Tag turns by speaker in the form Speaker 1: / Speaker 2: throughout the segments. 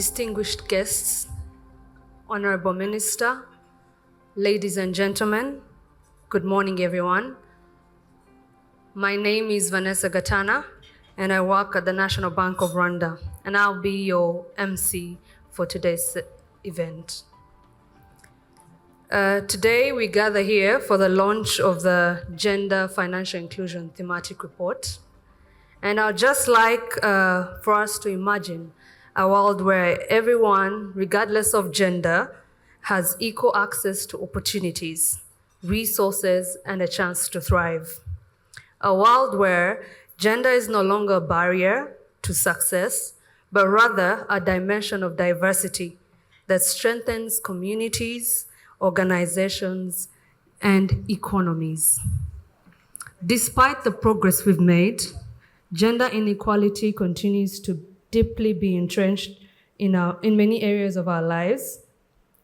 Speaker 1: distinguished guests, Honorable Minister, ladies and gentlemen, good morning, everyone. My name is Vanessa Gatana, and I work at the National Bank of Rwanda, and I'll be your MC for today's event. Today, we gather here for the launch of the Gender Financial Inclusion Thematic Report. And I'd just like for us to imagine a world where everyone, regardless of gender, has equal access to opportunities, resources, and a chance to thrive. A world where gender is no longer a barrier to success, but rather a dimension of diversity that strengthens communities, organizations, and economies. Despite the progress we've made, gender inequality continues to deeply be entrenched in many areas of our lives,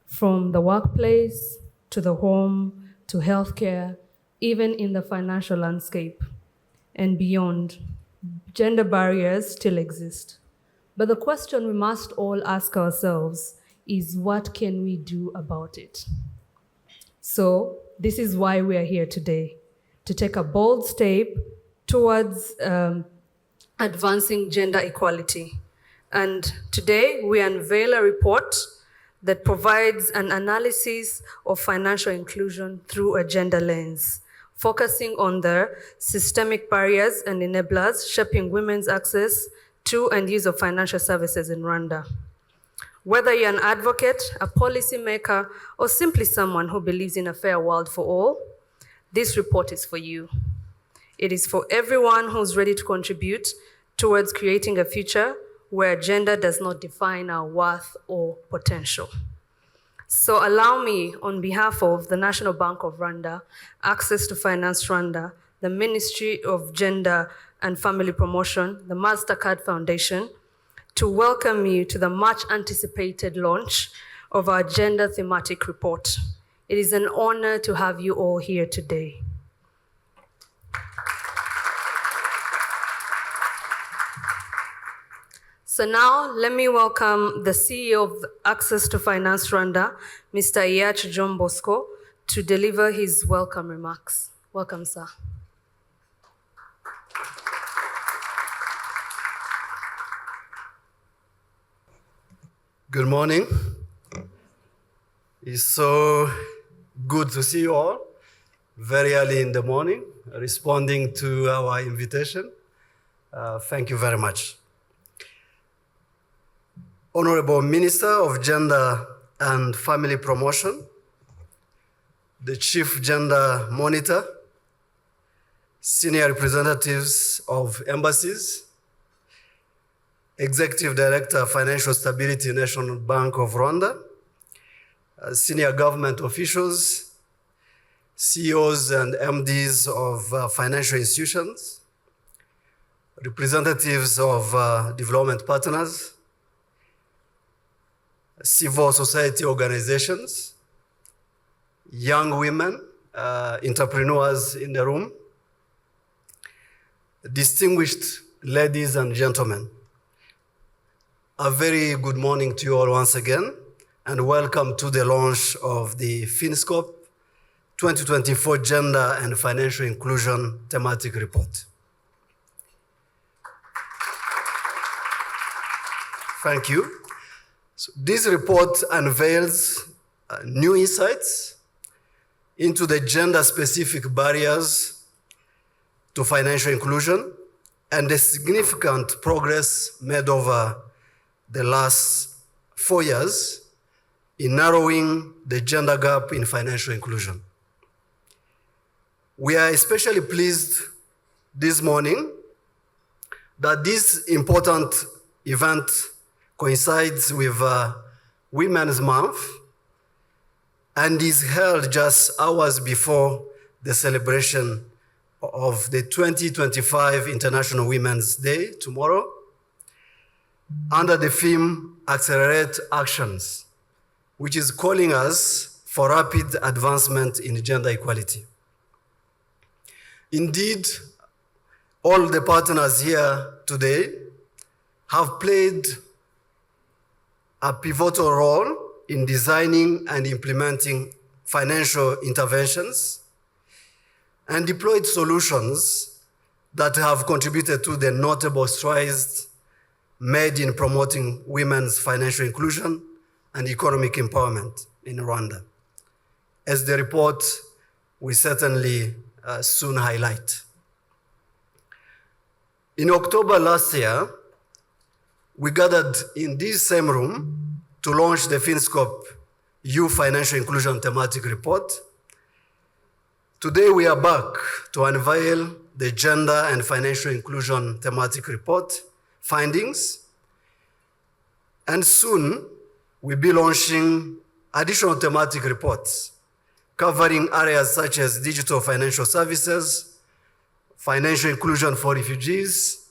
Speaker 1: from the workplace to the home to healthcare, even in the financial landscape and beyond. Gender barriers still exist. But the question we must all ask ourselves is, what can we do about it? So this is why we are here today, to take a bold step towards advancing gender equality. And today we unveil a report that provides an analysis of financial inclusion through a gender lens, focusing on the systemic barriers and enablers shaping women's access to and use of financial services in Rwanda. Whether you're an advocate, a policymaker, or simply someone who believes in a fair world for all, this report is for you. It is for everyone who's ready to contribute towards creating a future where gender does not define our worth or potential. So allow me, on behalf of the National Bank of Rwanda, Access to Finance Rwanda, the Ministry of Gender and Family Promotion, the Mastercard Foundation, to welcome you to the much anticipated launch of our Gender Thematic Report. It is an honor to have you all here today. So now, let me welcome the CEO of Access to Finance Rwanda, Mr. 𝐼HUGH to deliver his welcome remarks. Welcome, sir.
Speaker 2: Good morning. It's so good to see you all very early in the morning, responding to our invitation. Thank you very much. Honorable Minister of Gender and Family Promotion, the Chief Gender Monitor, senior representatives of embassies, Executive Director, Financial Stability, National Bank of Rwanda, senior government officials, CEOs and MDs of financial institutions, representatives of development partners, civil society organizations, young women, entrepreneurs in the room, distinguished ladies and gentlemen. A very good morning to you all once again, and welcome to the launch of the Finscope 2024 Gender and Financial Inclusion Thematic Report. Thank you. So this report unveils new insights into the gender-specific barriers to financial inclusion and the significant progress made over the last 4 years in narrowing the gender gap in financial inclusion. We are especially pleased this morning that this important event coincides with Women's Month and is held just hours before the celebration of the 2025 International Women's Day tomorrow, under the theme Accelerate Actions, which is calling us for rapid advancement in gender equality. Indeed, all the partners here today have played a pivotal role in designing and implementing financial interventions and deployed solutions that have contributed to the notable strides made in promoting women's financial inclusion and economic empowerment in Rwanda, as the report will certainly soon highlight. In October last year, we gathered in this same room to launch the Finscope Youth Financial Inclusion Thematic Report. Today we are back to unveil the Gender and Financial Inclusion Thematic Report findings, and soon we'll be launching additional thematic reports covering areas such as digital financial services, financial inclusion for refugees,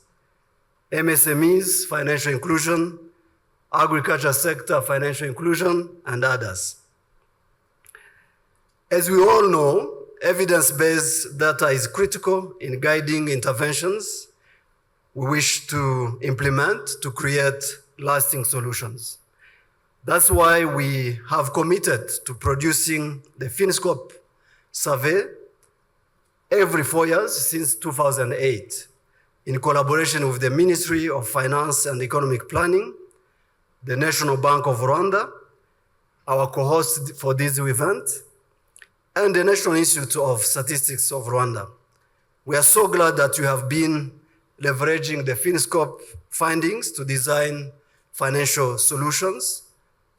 Speaker 2: MSMEs, financial inclusion, agriculture sector, financial inclusion, and others. As we all know, evidence-based data is critical in guiding interventions we wish to implement to create lasting solutions. That's why we have committed to producing the Finscope survey every 4 years since 2008, in collaboration with the Ministry of Finance and Economic Planning, the National Bank of Rwanda, our co-host for this event, and the National Institute of Statistics of Rwanda. We are so glad that you have been leveraging the Finscope findings to design financial solutions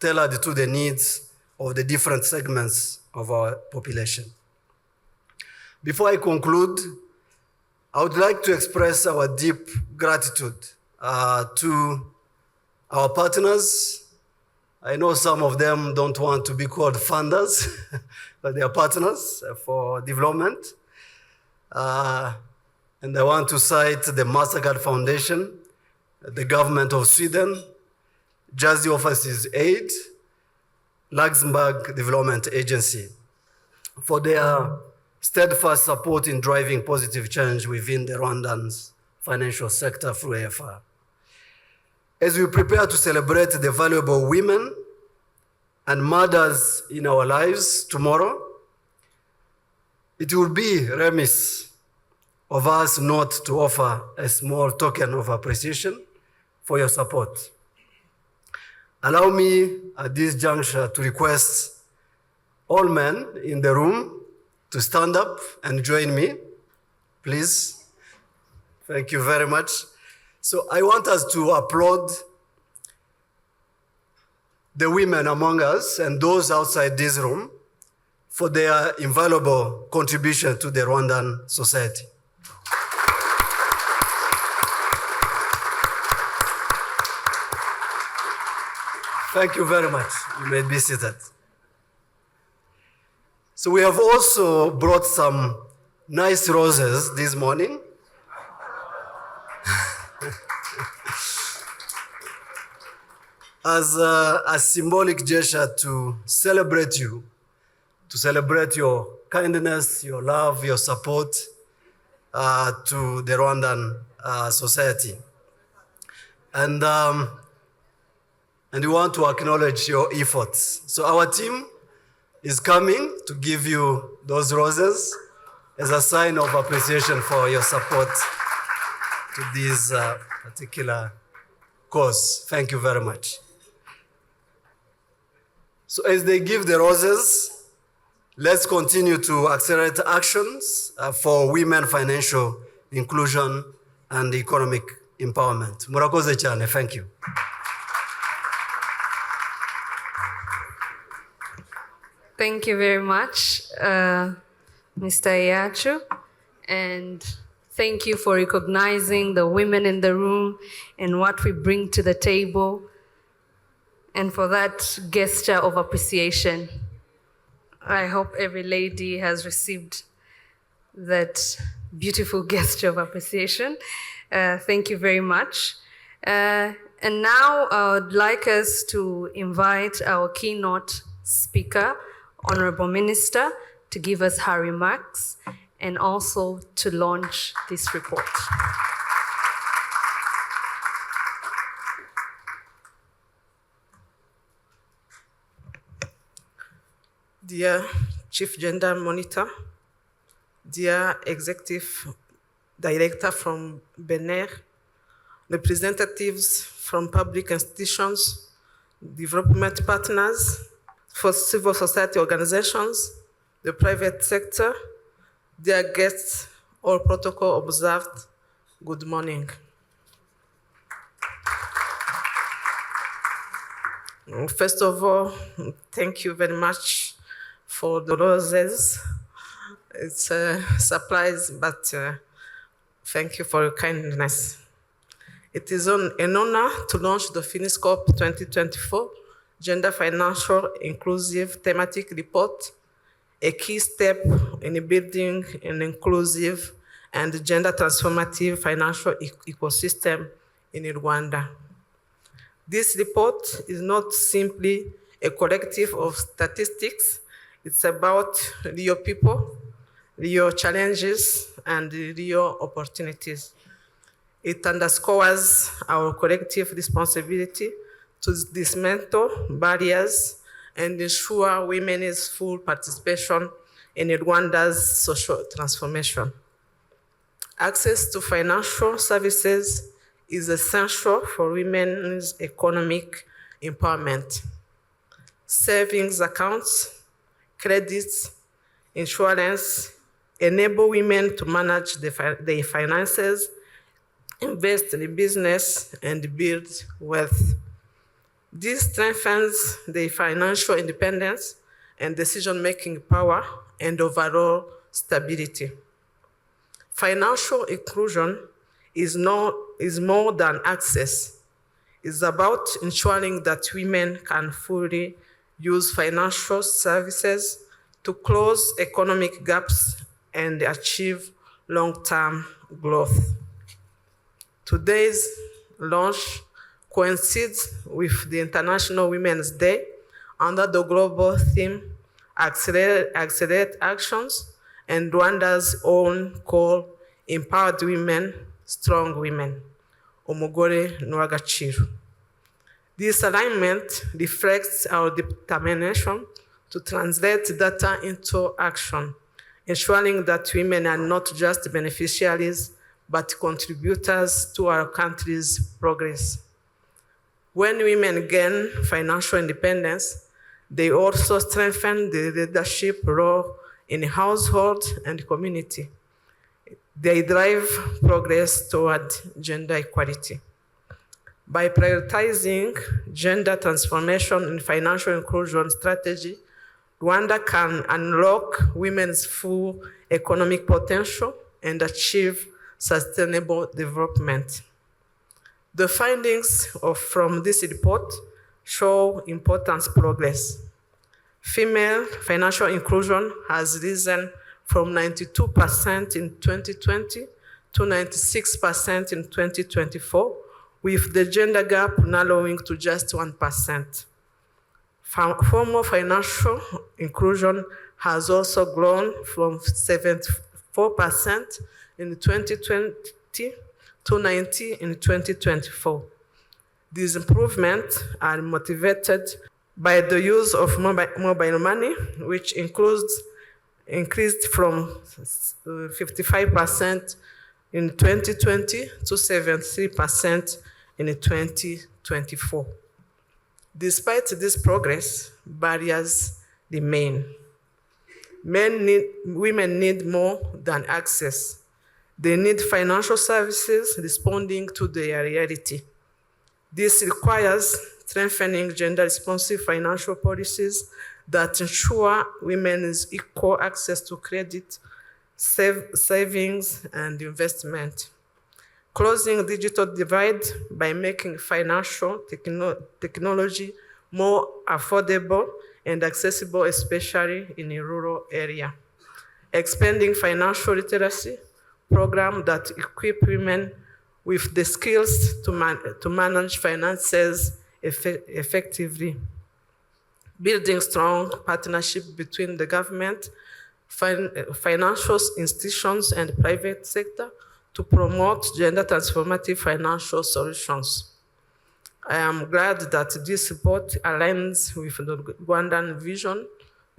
Speaker 2: tailored to the needs of the different segments of our population. Before I conclude, I would like to express our deep gratitude to our partners. I know some of them don't want to be called funders, but they are partners for development. And I want to cite the Mastercard Foundation, the government of Sweden, 𝐷𝐰𝐴 Offices Aid, Luxembourg Development Agency, for their steadfast support in driving positive change within the Rwandan's financial sector through AFR. As we prepare to celebrate the valuable women and mothers in our lives tomorrow, it would be remiss of us not to offer a small token of appreciation for your support. Allow me at this juncture to request all men in the room to stand up and join me, please. Thank you very much. So I want us to applaud the women among us and those outside this room for their invaluable contribution to the Rwandan society. Thank you very much. You may be seated. So we have also brought some nice roses this morning. As a symbolic gesture to celebrate you, to celebrate your kindness, your love, your support to the Rwandan society. And we want to acknowledge your efforts. So our team is coming to give you those roses as a sign of appreciation for your support to this particular cause. Thank you very much. So as they give the roses, let's continue to accelerate actions for women financial inclusion and economic empowerment. Murakoze cyane, thank you.
Speaker 1: Thank you very much, Mr. 𝐼𝐬𝐧𝐬𝐿, and thank you for recognizing the women in the room and what we bring to the table, and for that gesture of appreciation. I hope every lady has received that beautiful gesture of appreciation. Thank you very much. And now I would like us to invite our keynote speaker, Honorable Minister, to give us her remarks and also to launch this report.
Speaker 3: dear Chief Gender Monitor, dear Executive Director from BNR, representatives from public institutions, development partners, for civil society organizations, the private sector, dear guests, all protocol observed, good morning. First of all, thank you very much for the roses. It's a surprise, but thank you for your kindness. It is an honor to launch the Finscope 2024 Gender Financial Inclusive Thematic Report, a key step in building an inclusive and gender transformative financial ecosystem in Rwanda. This report is not simply a collective of statistics, it's about real people, real challenges, and real opportunities. It underscores our collective responsibility to dismantle barriers and ensure women's full participation in Rwanda's social transformation. Access to financial services is essential for women's economic empowerment. Savings accounts, credits, insurance enable women to manage their finances, invest in business, and build wealth. This strengthens their financial independence and decision-making power and overall stability. Financial inclusion is more than access. It's about ensuring that women can fully use financial services to close economic gaps and achieve long-term growth. Today's launch coincides with the International Women's Day under the global theme, Accelerate Actions, and Rwanda's own call, Empowered Women, Strong Women, Umugore n'uw'agaciro. This alignment reflects our determination to translate data into action, ensuring that women are not just beneficiaries, but contributors to our country's progress. When women gain financial independence, they also strengthen the leadership role in household and community. They drive progress toward gender equality. By prioritizing gender transformation and financial inclusion strategy, Rwanda can unlock women's full economic potential and achieve sustainable development. The findings from this report show important progress. Female financial inclusion has risen from 92% in 2020 to 96% in 2024, with the gender gap narrowing to just 1%. Formal financial inclusion has also grown from 74% in 2020 to 90% in 2024. These improvements are motivated by the use of mobile money, which increased from 55% in 2020 to 73% in 2024. Despite this progress, barriers remain. Women need more than access. They need financial services responding to their reality. This requires strengthening gender-responsive financial policies that ensure women's equal access to credit, savings, and investment. Closing digital divide by making financial technology more affordable and accessible, especially in a rural area. Expanding financial literacy programs that equip women with the skills to manage finances effectively. Building strong partnership between the government, financial institutions, and private sector to promote gender transformative financial solutions. I am glad that this report aligns with the Rwandan vision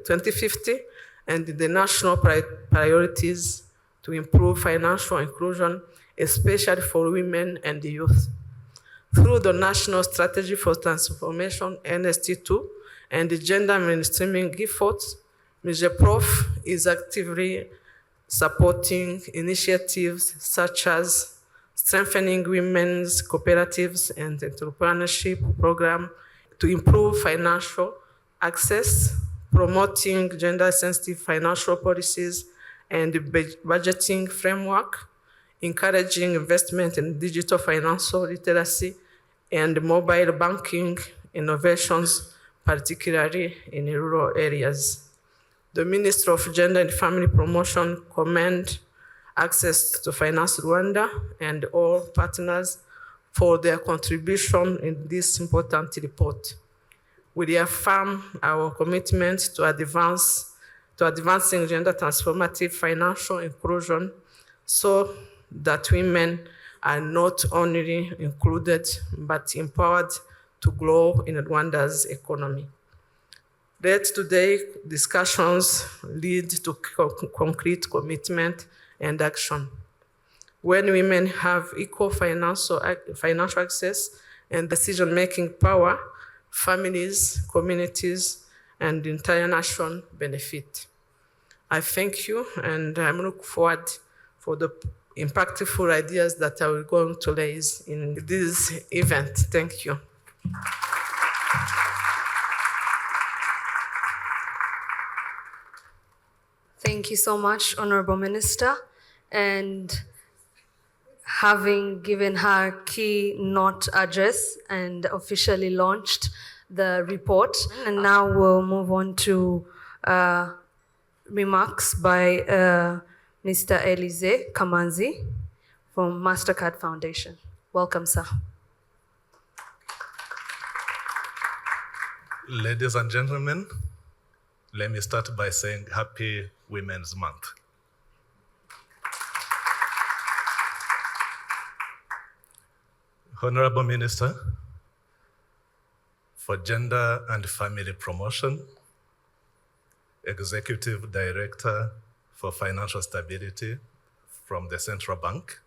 Speaker 3: 2050 and the national priorities to improve financial inclusion, especially for women and youth. Through the National Strategy for Transformation, NST2, and the gender mainstreaming efforts, 𝐷𝐼𝐺 is actively supporting initiatives such as strengthening women's cooperatives and entrepreneurship program to improve financial access, promoting gender-sensitive financial policies and budgeting framework, encouraging investment in digital financial literacy and mobile banking innovations, particularly in rural areas. The Ministry of Gender and Family Promotion commend Access to Finance Rwanda and all partners for their contribution in this important report. We reaffirm our commitment to advancing gender transformative financial inclusion so that women are not only included but empowered to grow in Rwanda's economy. Let today's discussions lead to concrete commitment and action. When women have equal financial access and decision-making power, families, communities, and the entire nation benefit. I thank you, and I'm looking forward for the impactful ideas that I will going to raise in this event. Thank you.
Speaker 1: Thank you so much, Honorable Minister. And having given her keynote address and officially launched the report, and now we'll move on to remarks by Mr. 𝐅𝐢𝐧𝐚𝐧𝐝𝐞 from MasterCard Foundation. Welcome, sir.
Speaker 4: Ladies and gentlemen, let me start by saying Happy Women's Month. Honorable Minister for Gender and Family Promotion, Executive Director for Financial Stability from the Central Bank,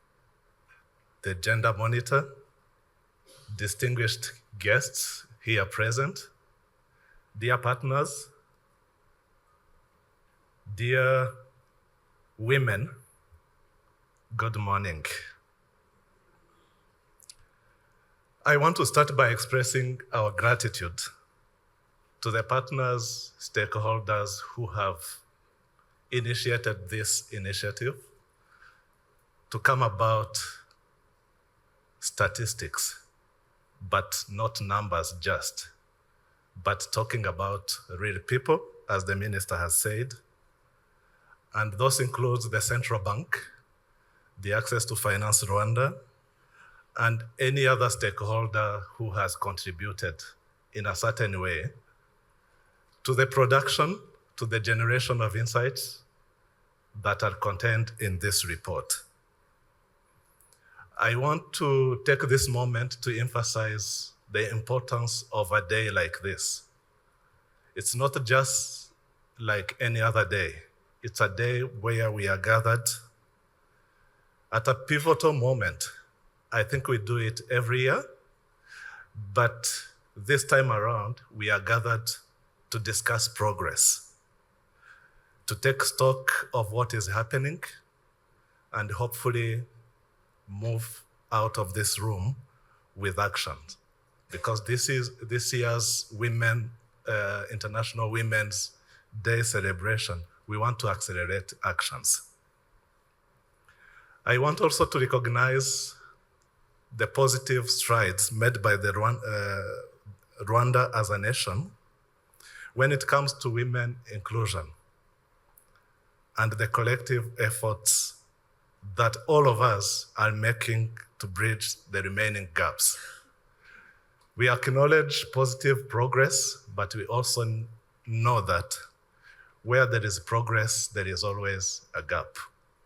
Speaker 4: the Gender Monitor, distinguished guests here present, dear partners, dear women, good morning. I want to start by expressing our gratitude to the partners, stakeholders who have initiated this initiative to come about statistics, but not numbers just, but talking about real people, as the minister has said. And those include the Central Bank, the Access to Finance Rwanda, and any other stakeholder who has contributed in a certain way to the production, to the generation of insights that are contained in this report. I want to take this moment to emphasize the importance of a day like this. It's not just like any other day. It's a day where we are gathered at a pivotal moment. I think we do it every year, but this time around, we are gathered to discuss progress, to take stock of what is happening, and hopefully move out of this room with action. Because this is this year's International Women's Day celebration. We want to accelerate actions. I want also to recognize the positive strides made by the Rwanda as a nation when it comes to women inclusion and the collective efforts that all of us are making to bridge the remaining gaps. We acknowledge positive progress, but we also know that where there is progress, there is always a gap,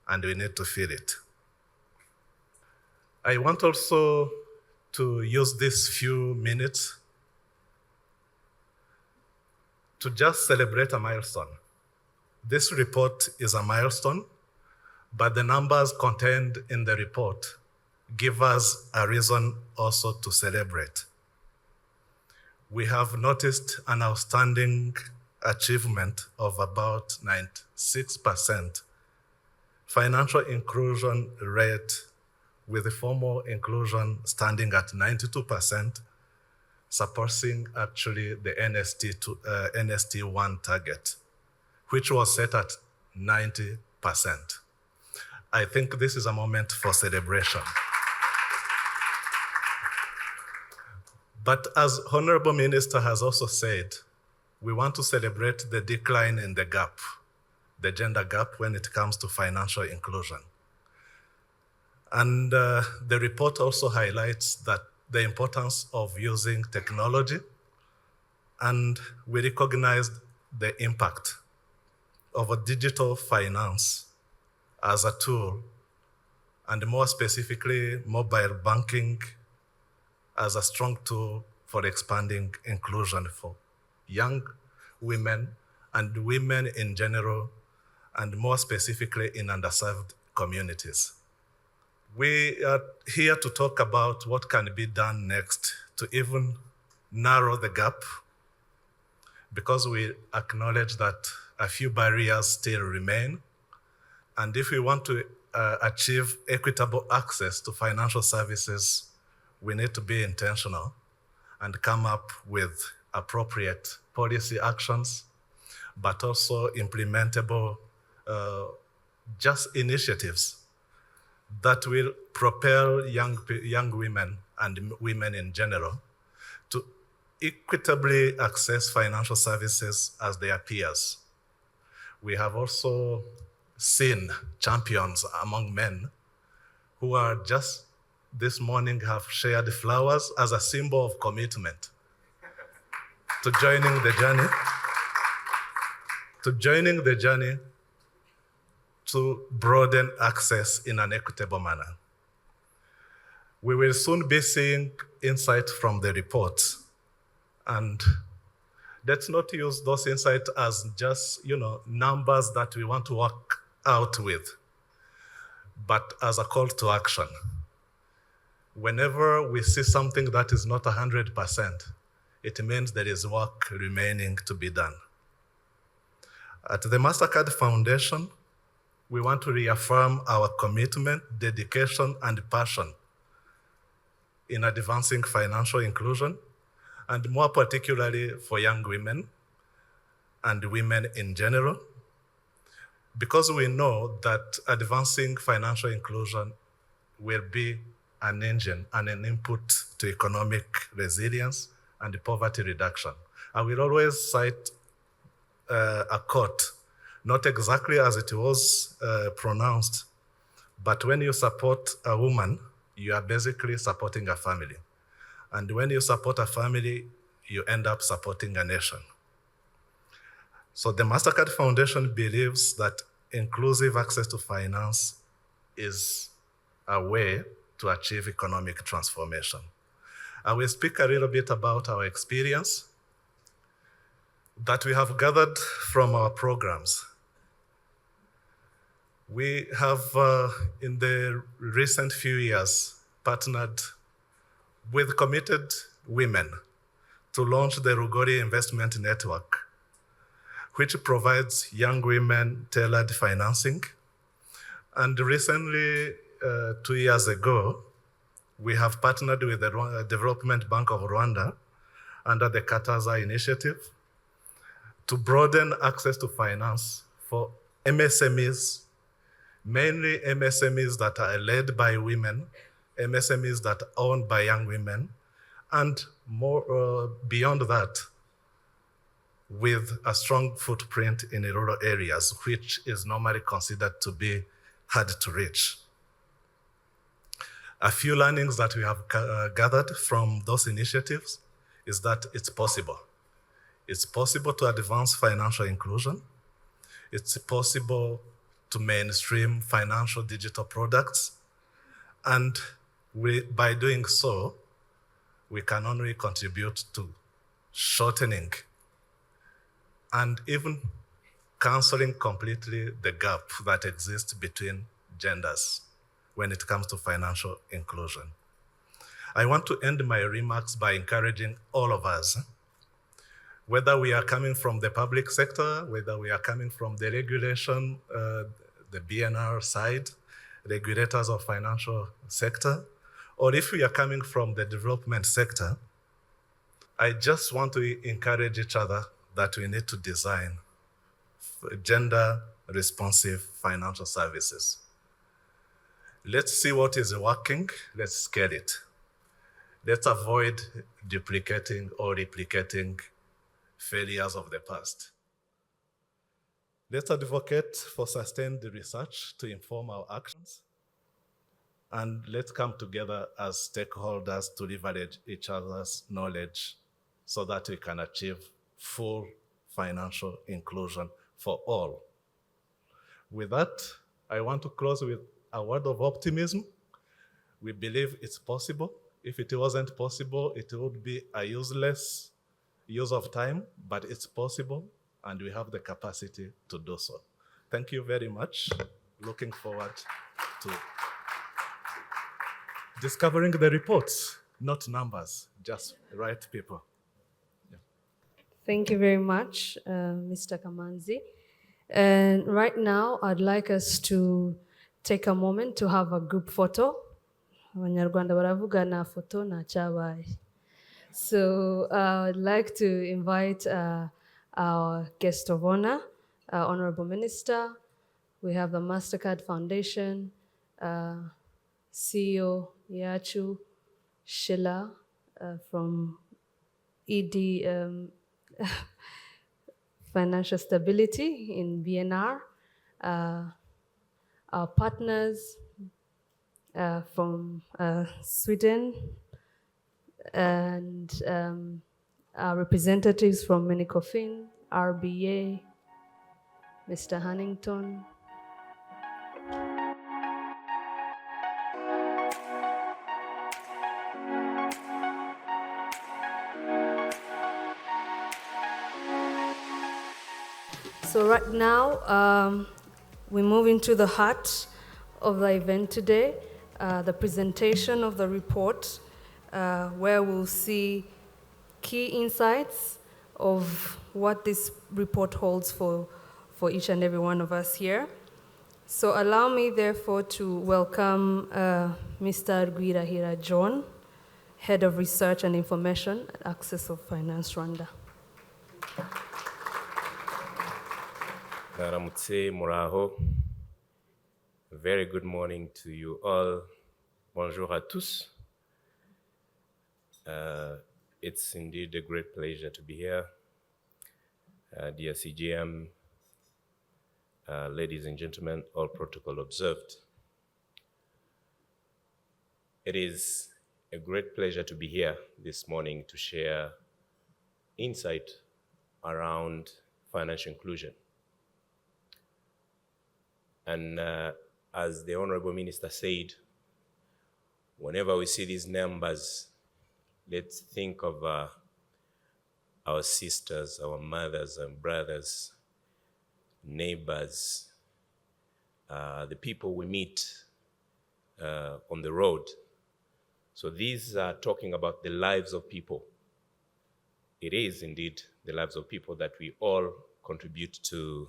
Speaker 4: and we need to fill it. I want also to use these few minutes to just celebrate a milestone. This report is a milestone, but the numbers contained in the report give us a reason also to celebrate. We have noticed an outstanding achievement of about 96% financial inclusion rate, with the formal inclusion standing at 92%, surpassing actually the NST1 target, which was set at 90%. I think this is a moment for celebration. But as Honorable Minister has also said, we want to celebrate the decline in the gap, the gender gap when it comes to financial inclusion. And the report also highlights that the importance of using technology, and we recognize the impact of a digital finance as a tool, and more specifically, mobile banking as a strong tool for expanding inclusion for young women and women in general, and more specifically in underserved communities. We are here to talk about what can be done next to even narrow the gap, because we acknowledge that a few barriers still remain. And if we want to achieve equitable access to financial services, we need to be intentional and come up with appropriate policy actions, but also implementable just initiatives that will propel young women and women in general to equitably access financial services as their peers. We have also seen champions among men who are just this morning have shared flowers as a symbol of commitment to joining the journey to broaden access in an equitable manner. We will soon be seeing insight from the report, and let's not use those insights as just numbers that we want to work out with, but as a call to action. Whenever we see something that is not 100%, it means there is work remaining to be done. At the MasterCard Foundation, we want to reaffirm our commitment, dedication, and passion in advancing financial inclusion, and more particularly for young women and women in general, because we know that advancing financial inclusion will be an engine and an input to economic resilience and poverty reduction. I will always cite a quote, not exactly as it was pronounced, but when you support a woman, you are basically supporting a family. And when you support a family, you end up supporting a nation. So the MasterCard Foundation believes that inclusive access to finance is a way to achieve economic transformation. I will speak a little bit about our experience that we have gathered from our programs. We have, in the recent few years, partnered with committed women to launch the Rugori Investment Network, which provides young women tailored financing. And recently, 2 years ago, we have partnered with the Development Bank of Rwanda under the Kataza initiative to broaden access to finance for MSMEs, mainly MSMEs that are led by women, MSMEs that are owned by young women, and more beyond that, with a strong footprint in the rural areas, which is normally considered to be hard to reach. A few learnings that we have gathered from those initiatives is that it's possible. It's possible to advance financial inclusion. It's possible to mainstream financial digital products. And by doing so, we can only contribute to shortening and even canceling completely the gap that exists between genders when it comes to financial inclusion. I want to end my remarks by encouraging all of us, whether we are coming from the public sector, whether we are coming from the regulation, the BNR side, regulators of financial sector, or if we are coming from the development sector, I just want to encourage each other that we need to design gender-responsive financial services. Let's see what is working, let's scale it. Let's avoid duplicating or replicating failures of the past. Let's advocate for sustained research to inform our actions. And let's come together as stakeholders to leverage each other's knowledge so that we can achieve full financial inclusion for all. With that, I want to close with a word of optimism. We believe it's possible. If it wasn't possible, it would be a useless use of time, but it's possible, and we have the capacity to do so. Thank you very much. Looking forward to discovering the reports, not numbers, just right people.
Speaker 1: Thank you very much, Mr. Kamanzi. And right now, I'd like us to take a moment to have a group photo. Abanyarwanda baravuga na foto na chabaye. So I'd like to invite our guest of honor, Honorable Minister. We have the MasterCard Foundation, CEO 𝐅𝐢𝐧𝐚𝐥 from ED Financial Stability in BNR, our partners from Sweden, and our representatives from Minicofin, RBA, Mr. Hannington. So right now, we move into the heart of the event today, the presentation of the report, where we'll see key insights of what this report holds for each and every one of us here. So allow me, therefore, to welcome Mr. 𝐅𝐢𝐧𝐬𝐜 John, Head of Research and Information at Access of Finance Rwanda.
Speaker 5: Naramutse muraho. Very good morning to you all. Bonjour à tous. It's indeed a great pleasure to be here. Dear CGM, ladies and gentlemen, all protocol observed. It is a great pleasure to be here this morning to share insight around financial inclusion. And as the Honorable Minister said, whenever we see these numbers, let's think of our sisters, our mothers and brothers, neighbors, the people we meet on the road. So these are talking about the lives of people. It is indeed the lives of people that we all contribute to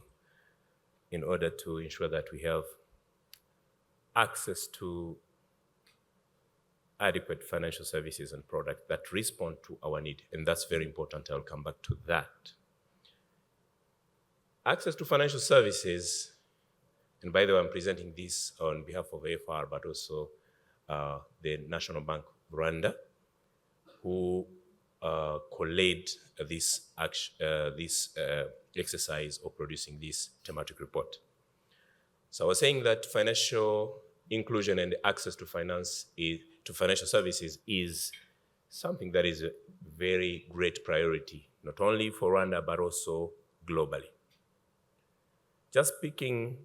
Speaker 5: in order to ensure that we have access to adequate financial services and products that respond to our need. And that's very important. I'll come back to that. Access to financial services, and by the way, I'm presenting this on behalf of AFR, but also the National Bank of Rwanda, who co-led this exercise of producing this thematic report. So I was saying that financial inclusion and access to financial services is something that is a very great priority, not only for Rwanda, but also globally. Just picking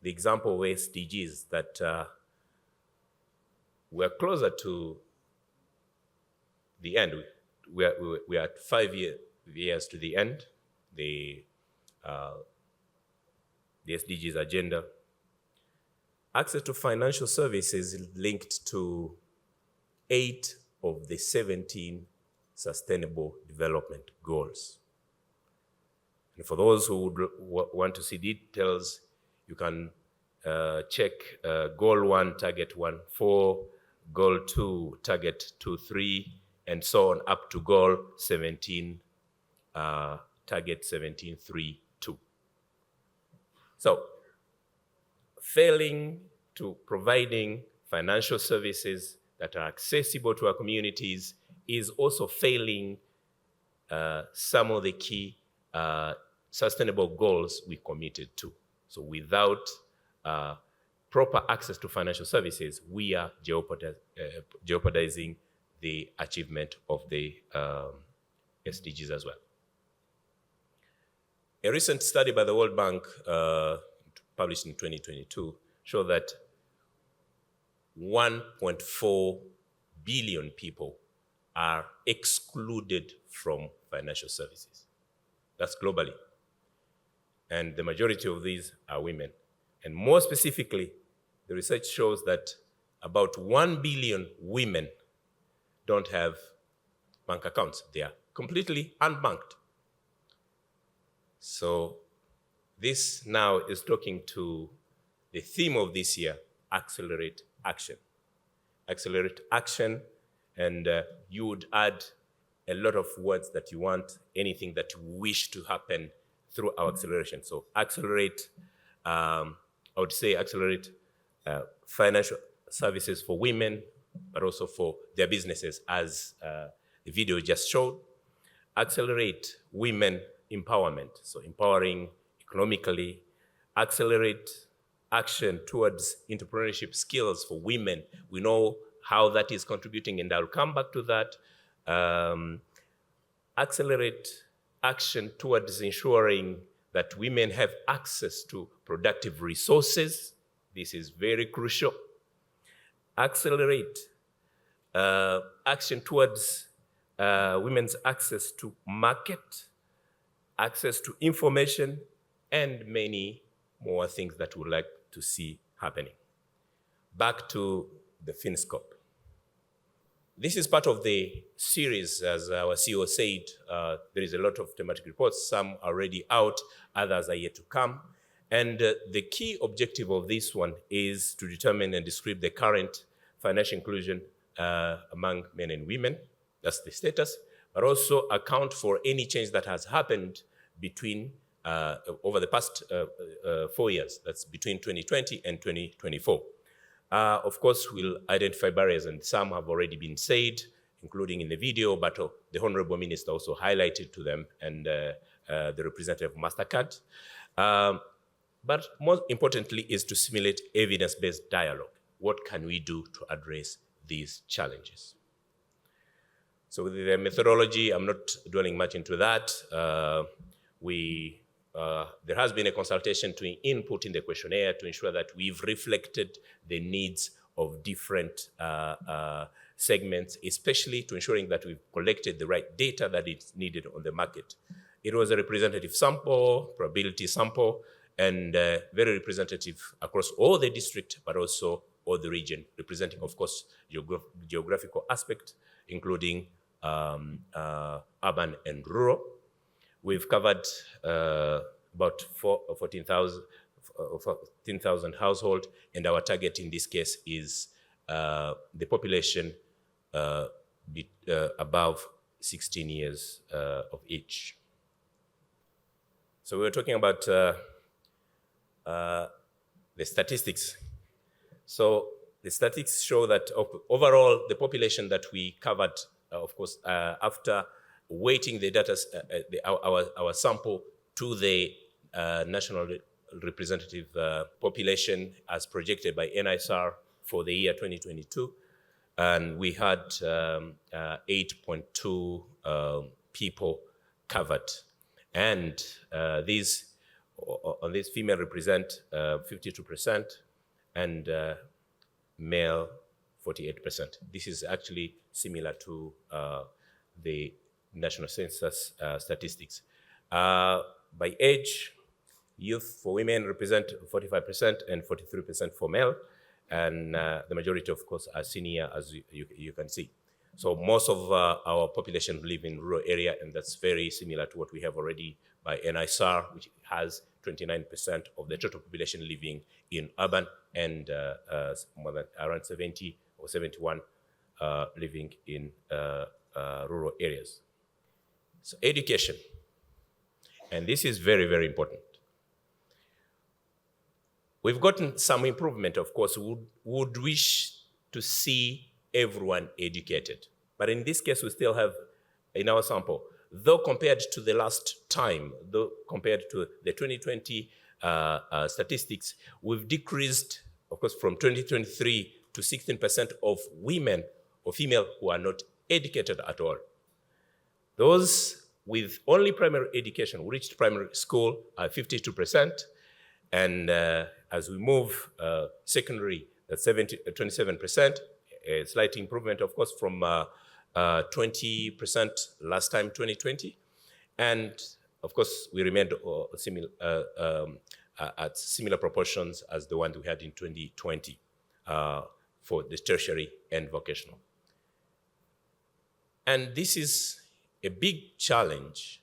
Speaker 5: the example of SDGs, that we're closer to the end. We are at 5 years to the end. The the SDGs agenda. Access to financial services is linked to 8 of the 17 Sustainable Development Goals. And for those who would want to see details, you can check Goal 1, Target 1.4, Goal 2, Target 2.3, and so on up to Goal 17, Target 17.3.2. So, failing to providing financial services that are accessible to our communities is also failing some of the key sustainable goals we committed to. So without proper access to financial services, we are jeopardizing the achievement of the SDGs as well. A recent study by the World Bank, published in 2022, showed that 1.4 billion people are excluded from financial services. That's globally. And the majority of these are women. And more specifically, the research shows that about 1 billion women don't have bank accounts. They are completely unbanked. So this now is talking to the theme of this year, accelerate action. Accelerate action, and you would add a lot of words that you want, anything that you wish to happen through our acceleration. So accelerate, I would say accelerate financial services for women, but also for their businesses, as the video just showed. Accelerate women empowerment, so empowering economically. Accelerate action towards entrepreneurship skills for women. We know how that is contributing, and I'll come back to that. Accelerate action towards ensuring that women have access to productive resources. This is very crucial. Accelerate action towards women's access to market, access to information, and many more things that we'd like to see happening. Back to the Finscope. This is part of the series, as our CEO said. There is a lot of thematic reports. Some are already out, others are yet to come. And the key objective of this one is to determine and describe the current financial inclusion among men and women. That's the status, but also account for any change that has happened between over the past 4 years. That's between 2020 and 2024. Of course, we'll identify barriers, and some have already been said, including in the video, but the Honorable Minister also highlighted to them, and the representative of MasterCard. But more importantly is to simulate evidence-based dialogue. What can we do to address these challenges? So with the methodology, I'm not dwelling much into that. There has been a consultation to input in the questionnaire to ensure that we've reflected the needs of different segments, especially to ensuring that we've collected the right data that is needed on the market. It was a representative sample, probability sample, and very representative across all the district, but also all the region, representing, of course, geographical aspect, including urban and rural. We've covered about 14,000 households, and our target in this case is the population above 16 years of age. So we were talking about the statistics. So the statistics show that overall the population that we covered, of course, after weighting the data, our sample to the national representative population as projected by NISR for the year 2022, and we had 8.2 people covered, and these female represent 52% and male 48%. This is actually similar to the national census statistics. By age, youth for women represent 45% and 43% for male, and the majority, of course, are senior, as you can see. So most of our population live in rural area, and that's very similar to what we have already by NISR, which has 29% of the total population living in urban, and more than around 70 or 71 living in rural areas. So education, and this is very, very important. We've gotten some improvement, of course. We would wish to see everyone educated. But in this case, we still have, in our sample, though compared to the last time, though compared to the 2020 statistics, we've decreased, of course, from 2023 to 16% of women or female who are not educated at all. Those with only primary education, who reached primary school, are 52%. And as we move secondary, that's 27%, a slight improvement, of course, from 20% last time, 2020. And of course, we remained at similar proportions as the one we had in 2020 for the tertiary and vocational. And this is a big challenge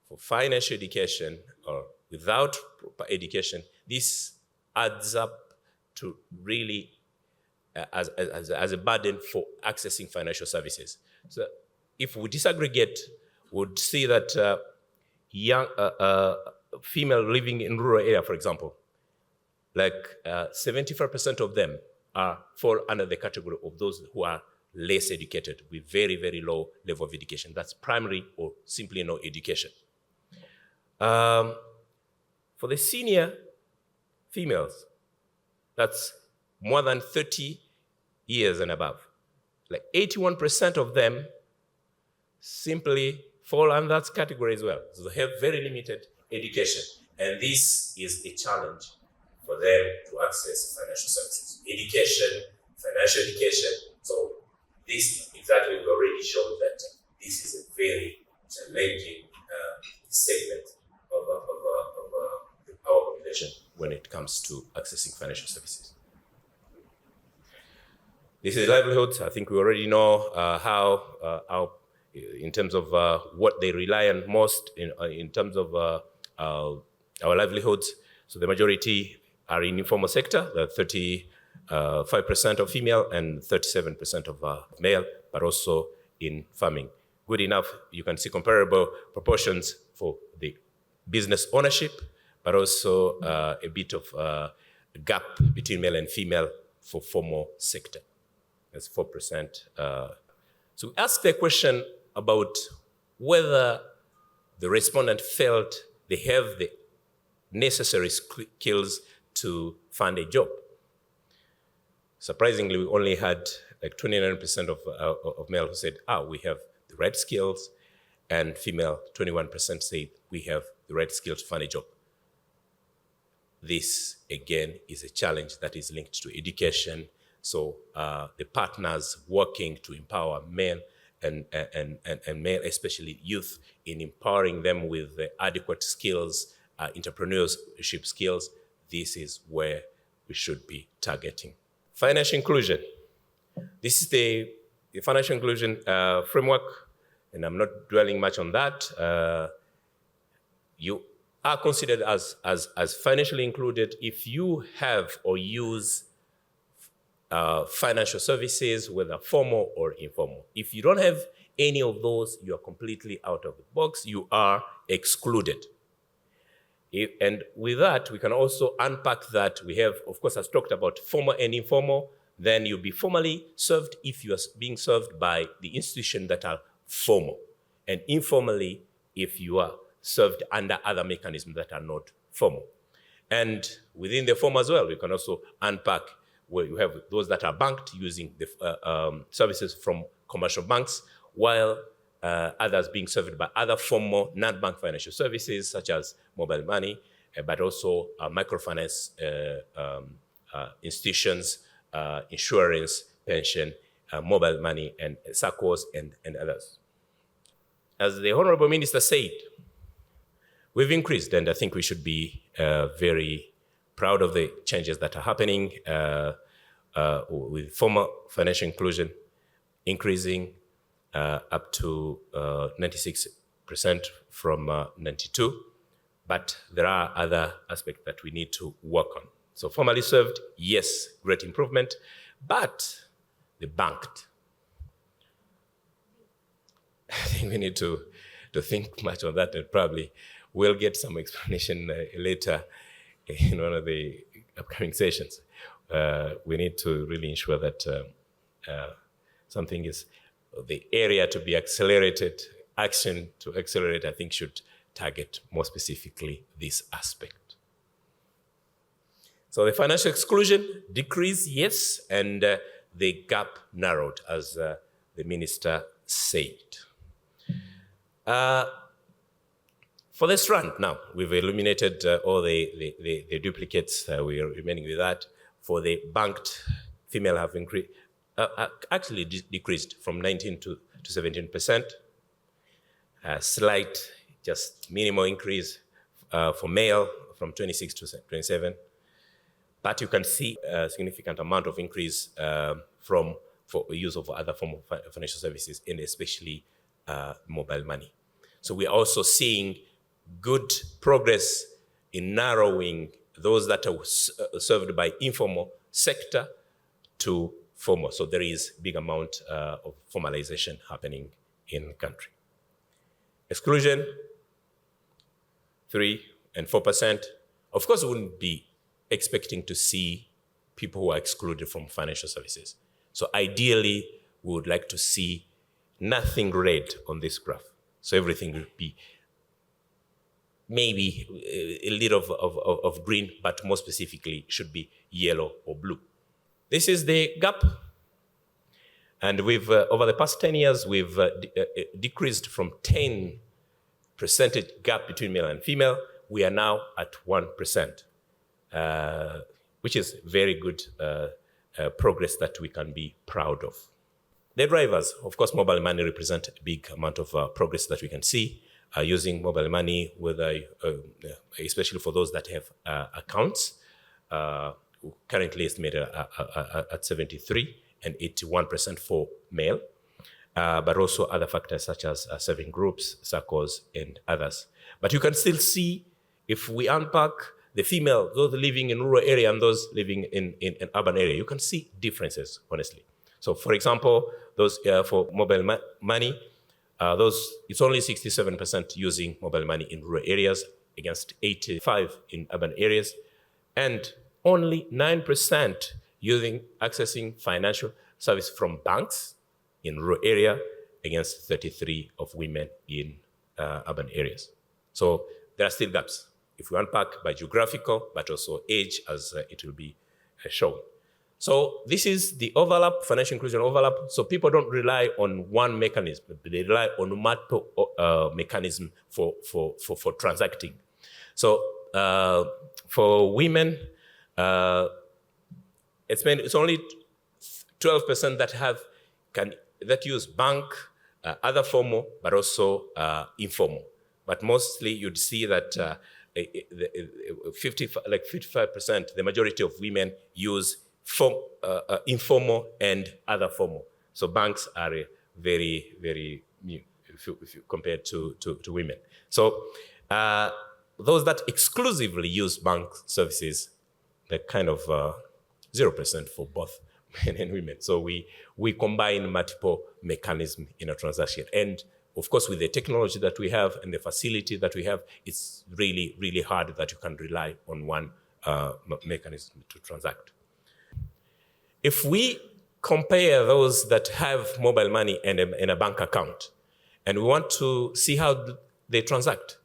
Speaker 5: for financial education, or without proper education. This adds up to really as a burden for accessing financial services. So if we disaggregate, we'd see that young female living in rural area, for example, like 75% of them fall under the category of those who are less educated with very, very low level of education. That's primary or simply no education. For the senior females, that's more than 30 years and above. Like 81% of them simply fall under that category as well. So they have very limited education. And this is a challenge for them to access financial services. Education, financial education. So this exactly we already showed that this is a very challenging segment of our population when it comes to accessing financial services. This is livelihoods. I think we already know how, in terms of what they rely on most in terms of our livelihoods. So the majority are in informal sector, the 35% of female and 37% of male, but also in farming. Good enough, you can see comparable proportions for the business ownership, but also a bit of gap between male and female for formal sector. That's 4%. So we asked the question about whether the respondent felt they have the necessary skills to find a job. Surprisingly, we only had like 29% of male who said, we have the right skills, and female, 21% said, we have the right skills to find a job. This, again, is a challenge that is linked to education. So the partners working to empower men and male, especially youth, in empowering them with the adequate skills, entrepreneurship skills, this is where we should be targeting. Financial inclusion. This is the financial inclusion framework, and I'm not dwelling much on that. You are considered as financially included if you have or use financial services, whether formal or informal. If you don't have any of those, you are completely out of the box. You are excluded. And with that, we can also unpack that. We have, of course, as talked about formal and informal. Then you'll be formally served if you are being served by the institutions that are formal, and informally if you are served under other mechanisms that are not formal. And within the form as well, we can also unpack where you have those that are banked using the services from commercial banks, while others being served by other formal non-bank financial services such as mobile money, but also microfinance institutions, insurance, pension, mobile money, and SACCOs, and others. As the Honorable Minister said, we've increased, and I think we should be very proud of the changes that are happening with formal financial inclusion increasing up to 96% from 92%. But there are other aspects that we need to work on. So formally served, yes, great improvement, but the banked. I think we need to think much on that, and probably we'll get some explanation later in one of the upcoming sessions. We need to really ensure that something is the area to be accelerated, action to accelerate, I think should target more specifically this aspect. So the financial exclusion decreased, yes, and the gap narrowed, as the minister said. For the strand now, we've eliminated all the duplicates. We are remaining with that. For the banked, female have increased, actually decreased from 19 to 17%. Slight, just minimal increase for male from 26 to 27. But you can see a significant amount of increase for use of other forms of financial services, and especially mobile money. So we're also seeing good progress in narrowing those that are served by informal sector to formal. So there is a big amount of formalization happening in the country. Exclusion, 3% and 4%. Of course, we wouldn't be expecting to see people who are excluded from financial services. So ideally, we would like to see nothing red on this graph. So everything would be maybe a little of green, but more specifically should be yellow or blue. This is the gap. And we've, over the past 10 years, we've decreased from 10% gap between male and female. We are now at 1%, which is very good progress that we can be proud of. The drivers, of course, mobile money represent a big amount of progress that we can see. Using mobile money, whether, especially for those that have accounts, currently estimated at 73% and 81% for male, but also other factors such as saving groups, circles, and others. But you can still see, if we unpack the female, those living in rural area and those living in urban area, you can see differences, honestly. So, for example, those for mobile money, it's only 67% using mobile money in rural areas against 85% in urban areas, and only 9% accessing financial service from banks in rural area against 33% of women in urban areas. So there are still gaps if we unpack by geographical, but also age, as it will be shown. So this is the overlap, financial inclusion overlap. So people don't rely on one mechanism, but they rely on multiple mechanisms for transacting. So for women, it's only 12% that use bank, other formal, but also informal. But mostly you'd see that 55%, the majority of women use informal and other formal. So banks are very, very new if you compare to women. So those that exclusively use bank services, they're kind of 0% for both men and women. So we combine multiple mechanisms in a transaction. And of course, with the technology that we have and the facility that we have, it's really, really hard that you can rely on one mechanism to transact. If we compare those that have mobile money and a bank account, and we want to see how they transact,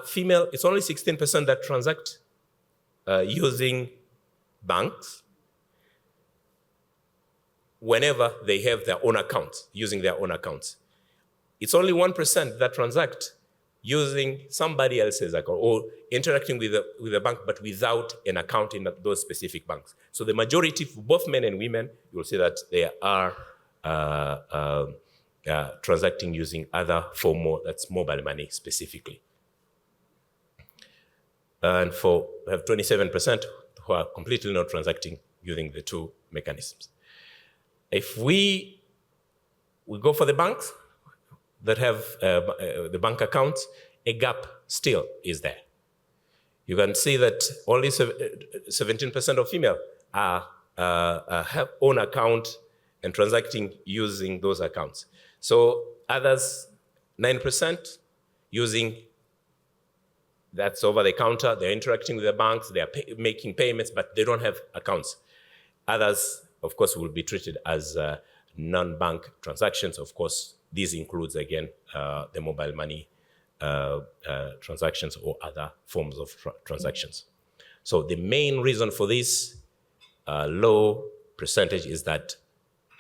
Speaker 5: female, it's only 16% that transact using banks whenever they have their own accounts, using their own accounts. It's only 1% that transact using somebody else's account or interacting with a bank, but without an account in those specific banks. So the majority, for both men and women, you will see that they are transacting using other formal, that's mobile money specifically. And we have 27% who are completely not transacting using the two mechanisms. If we go for the banks that have the bank accounts, a gap still is there. You can see that only 17% of female have own account and transacting using those accounts. So others, 9% using, that's over the counter, they're interacting with the banks, they're making payments, but they don't have accounts. Others, of course, will be treated as non-bank transactions. Of course, this includes, again, the mobile money transactions or other forms of transactions. So the main reason for this low percentage is that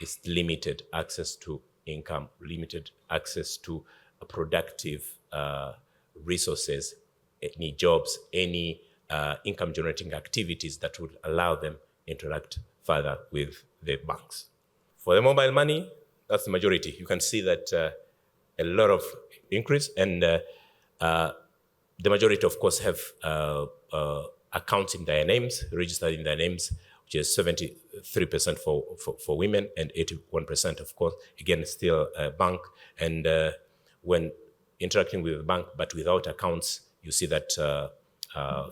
Speaker 5: it's limited access to income, limited access to productive resources, any jobs, any income-generating activities that would allow them interact further with the banks. For the mobile money, that's the majority. You can see that a lot of increase, and the majority, of course, have accounts in their names, registered in their names, which is 73% for women and 81%, of course, again, still a bank. And when interacting with the bank but without accounts, you see that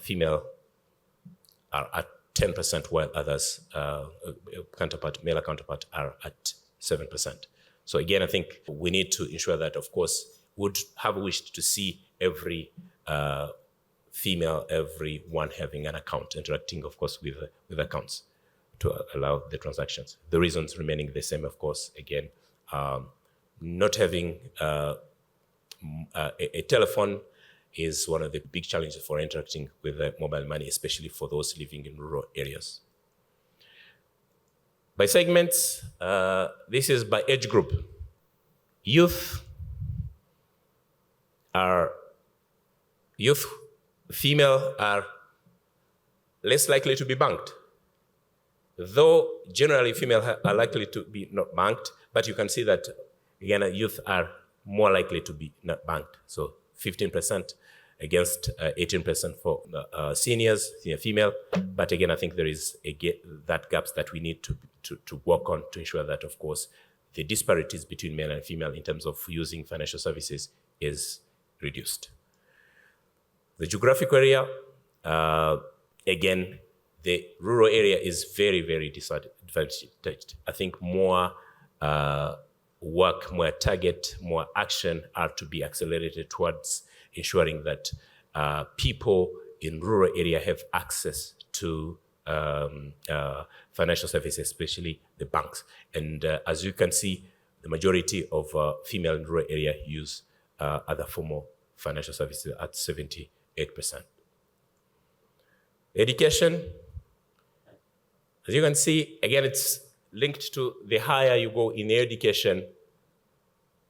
Speaker 5: female are at 10%, while others, male counterpart, are at 7%. So again, I think we need to ensure that, of course, would have wished to see every female, everyone having an account, interacting, of course, with accounts to allow the transactions. The reasons remaining the same, of course, again, not having a telephone is one of the big challenges for interacting with mobile money, especially for those living in rural areas. By segments, this is by age group. Youth female are less likely to be banked. Though generally female are likely to be not banked, but you can see that again, youth are more likely to be not banked. So 15% against 18% for senior female. But again, I think there is that gaps that we need to work on to ensure that, of course, the disparities between male and female in terms of using financial services is reduced. The geographic area, again, the rural area is very, very disadvantaged. I think more work, more target, more action are to be accelerated towards ensuring that people in rural area have access to financial services, especially the banks. And as you can see, the majority of female in rural area use other formal financial services at 78%. Education, as you can see, again, it's linked to the higher you go in education,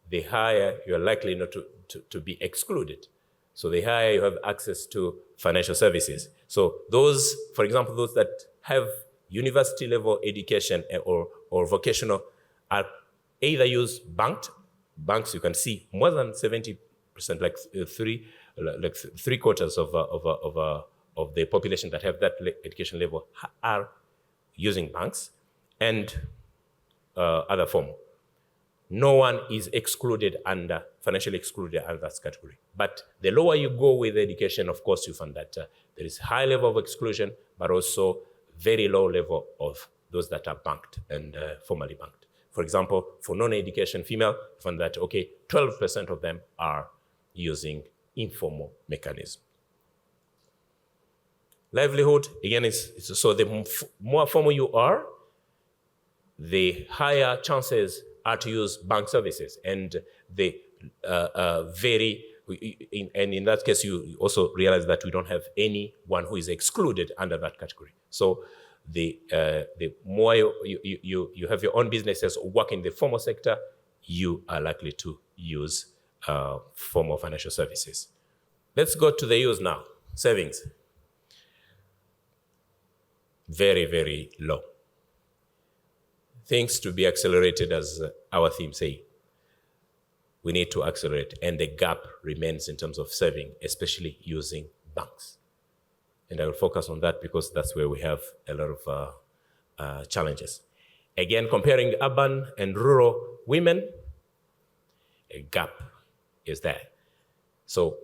Speaker 5: the higher you're likely not to be excluded. So the higher you have access to financial services. So those, for example, those that have university level education or vocational are either use banks, you can see more than 70%, like three quarters of the population that have that education level are using banks, and other form. No one is financially excluded under that category. But the lower you go with education, of course, you find that there is high level of exclusion, but also very low level of those that are banked and formally banked. For example, for non-education female, you find that, 12% of them are using informal mechanism. Livelihood, again, so the more formal you are, the higher chances are to use bank services. And in that case, you also realize that we don't have anyone who is excluded under that category. So the more you have your own businesses or work in the formal sector, you are likely to use formal financial services. Let's go to the use now, savings. Very, very low. Things to be accelerated, as our theme say. We need to accelerate, and the gap remains in terms of saving, especially using banks. And I will focus on that because that's where we have a lot of challenges. Again, comparing urban and rural women, a gap is there. So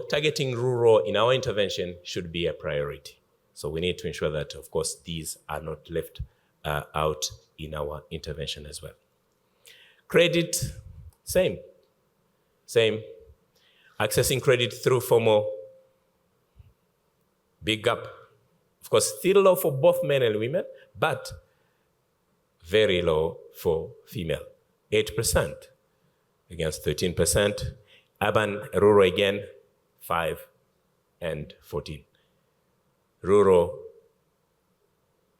Speaker 5: targeting rural in our intervention should be a priority. So we need to ensure that, of course, these are not left out in our intervention as well. Credit, same. Accessing credit through formal, big gap. Of course, still low for both men and women, but very low for female, 8% against 13%. Urban, rural again, 5 and 14. Rural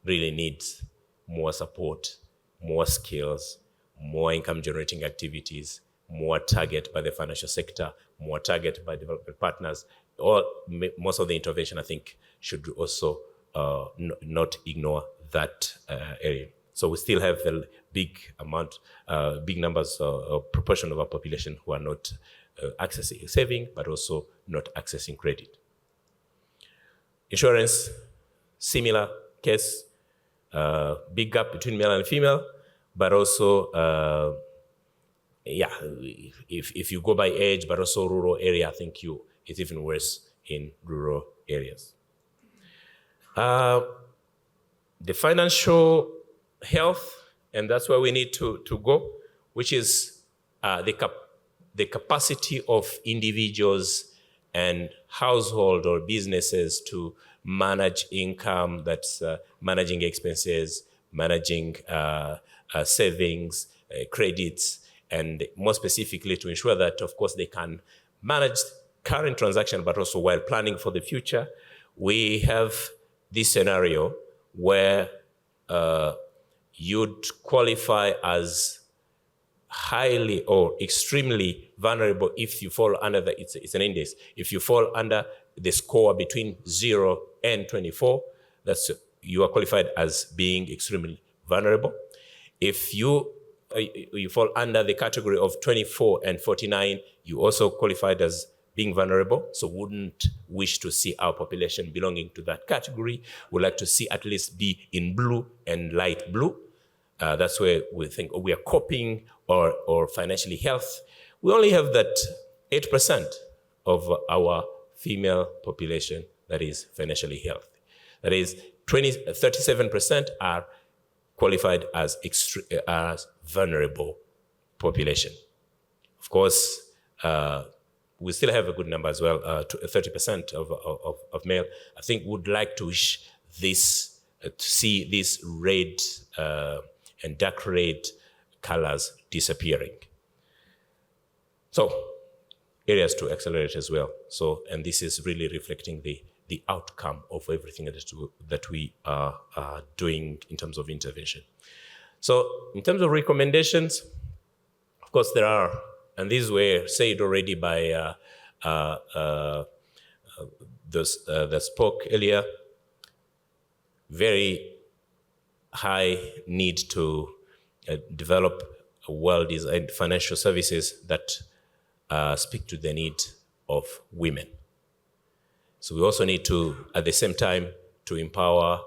Speaker 5: really needs more support, more skills, more income generating activities, more target by the financial sector, more target by development partners. Most of the intervention, I think, should also not ignore that area. So we still have a big numbers, proportion of our population who are not accessing saving, but also not accessing credit. Insurance, similar case, big gap between male and female, but also, if you go by age, but also rural area, I think it's even worse in rural areas. The financial health, and that's where we need to go, which is the capacity of individuals and household or businesses to manage income, that's managing expenses, managing savings, credits, and more specifically to ensure that, of course, they can manage current transaction, but also while planning for the future. We have this scenario where you'd qualify as highly or extremely vulnerable if you fall under it's an index. If you fall under the score between 0 and 24, you are qualified as being extremely vulnerable. If you fall under the category of 24 and 49, you also qualified as being vulnerable, so wouldn't wish to see our population belonging to that category. We'd like to see at least be in blue and light blue. That's where we think we are coping or financially health. We only have that 8% of our female population that is financially healthy. That is 37% are qualified as vulnerable population. Of course, we still have a good number as well, 30% of male. I think would like to wish this, to see this red and dark red colors disappearing. So areas to accelerate as well. So, and this is really reflecting the outcome of everything that we are doing in terms of intervention. So in terms of recommendations, of course there are, and these were said already by those that spoke earlier, very high need to develop well-designed financial services that speak to the need of women. So we also need to, at the same time, to empower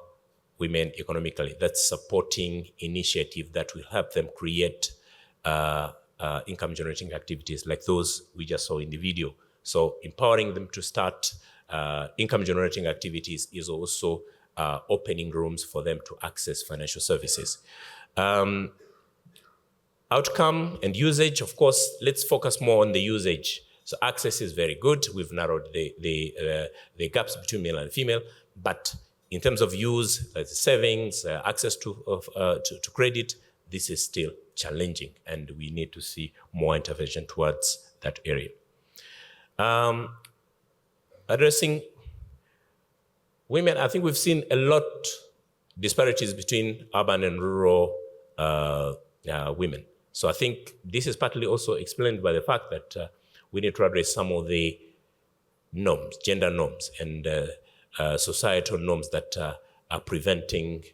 Speaker 5: women economically. That's supporting initiative that will help them create income-generating activities like those we just saw in the video. So empowering them to start income-generating activities is also opening rooms for them to access financial services. Outcome and usage, of course, let's focus more on the usage. So access is very good. We've narrowed the gaps between male and female, but in terms of use, like savings, access to credit, this is still challenging, and we need to see more intervention towards that area. Addressing women, I think we've seen a lot disparities between urban and rural women. So I think this is partly also explained by the fact that we need to address some of the norms, gender norms, and societal norms that are preventing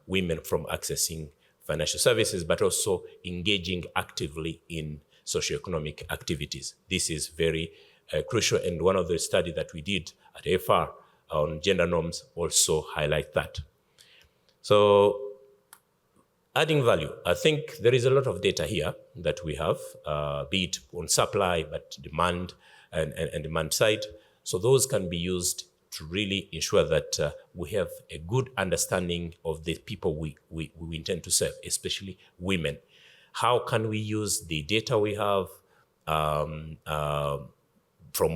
Speaker 5: women from accessing financial services, but also engaging actively in socioeconomic activities. This is very crucial. And one of the studies that we did at AFR on gender norms also highlight that. So adding value, I think there is a lot of data here that we have, be it on supply, but demand and demand side. So those can be used to really ensure that we have a good understanding of the people we intend to serve, especially women. How can we use the data we have from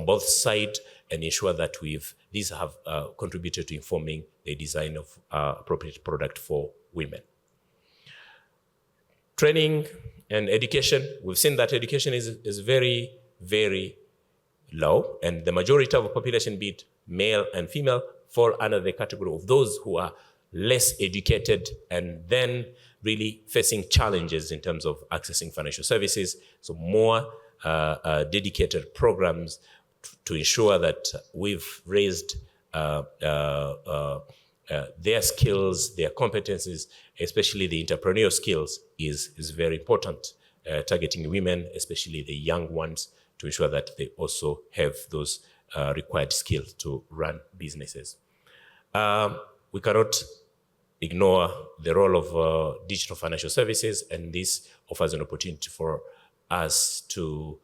Speaker 5: both sides and ensure that these have contributed to informing the design of appropriate product for women. Training and education, we've seen that education is very, very low, and the majority of the population, be it male and female, fall under the category of those who are less educated and then really facing challenges in terms of accessing financial services. So more dedicated programs to ensure that we've raised their skills, their competencies, especially the entrepreneurial skills, is very important. Targeting women, especially the young ones, to ensure that they also have those required skills to run businesses. We cannot ignore the role of digital financial services, and this offers an opportunity for us to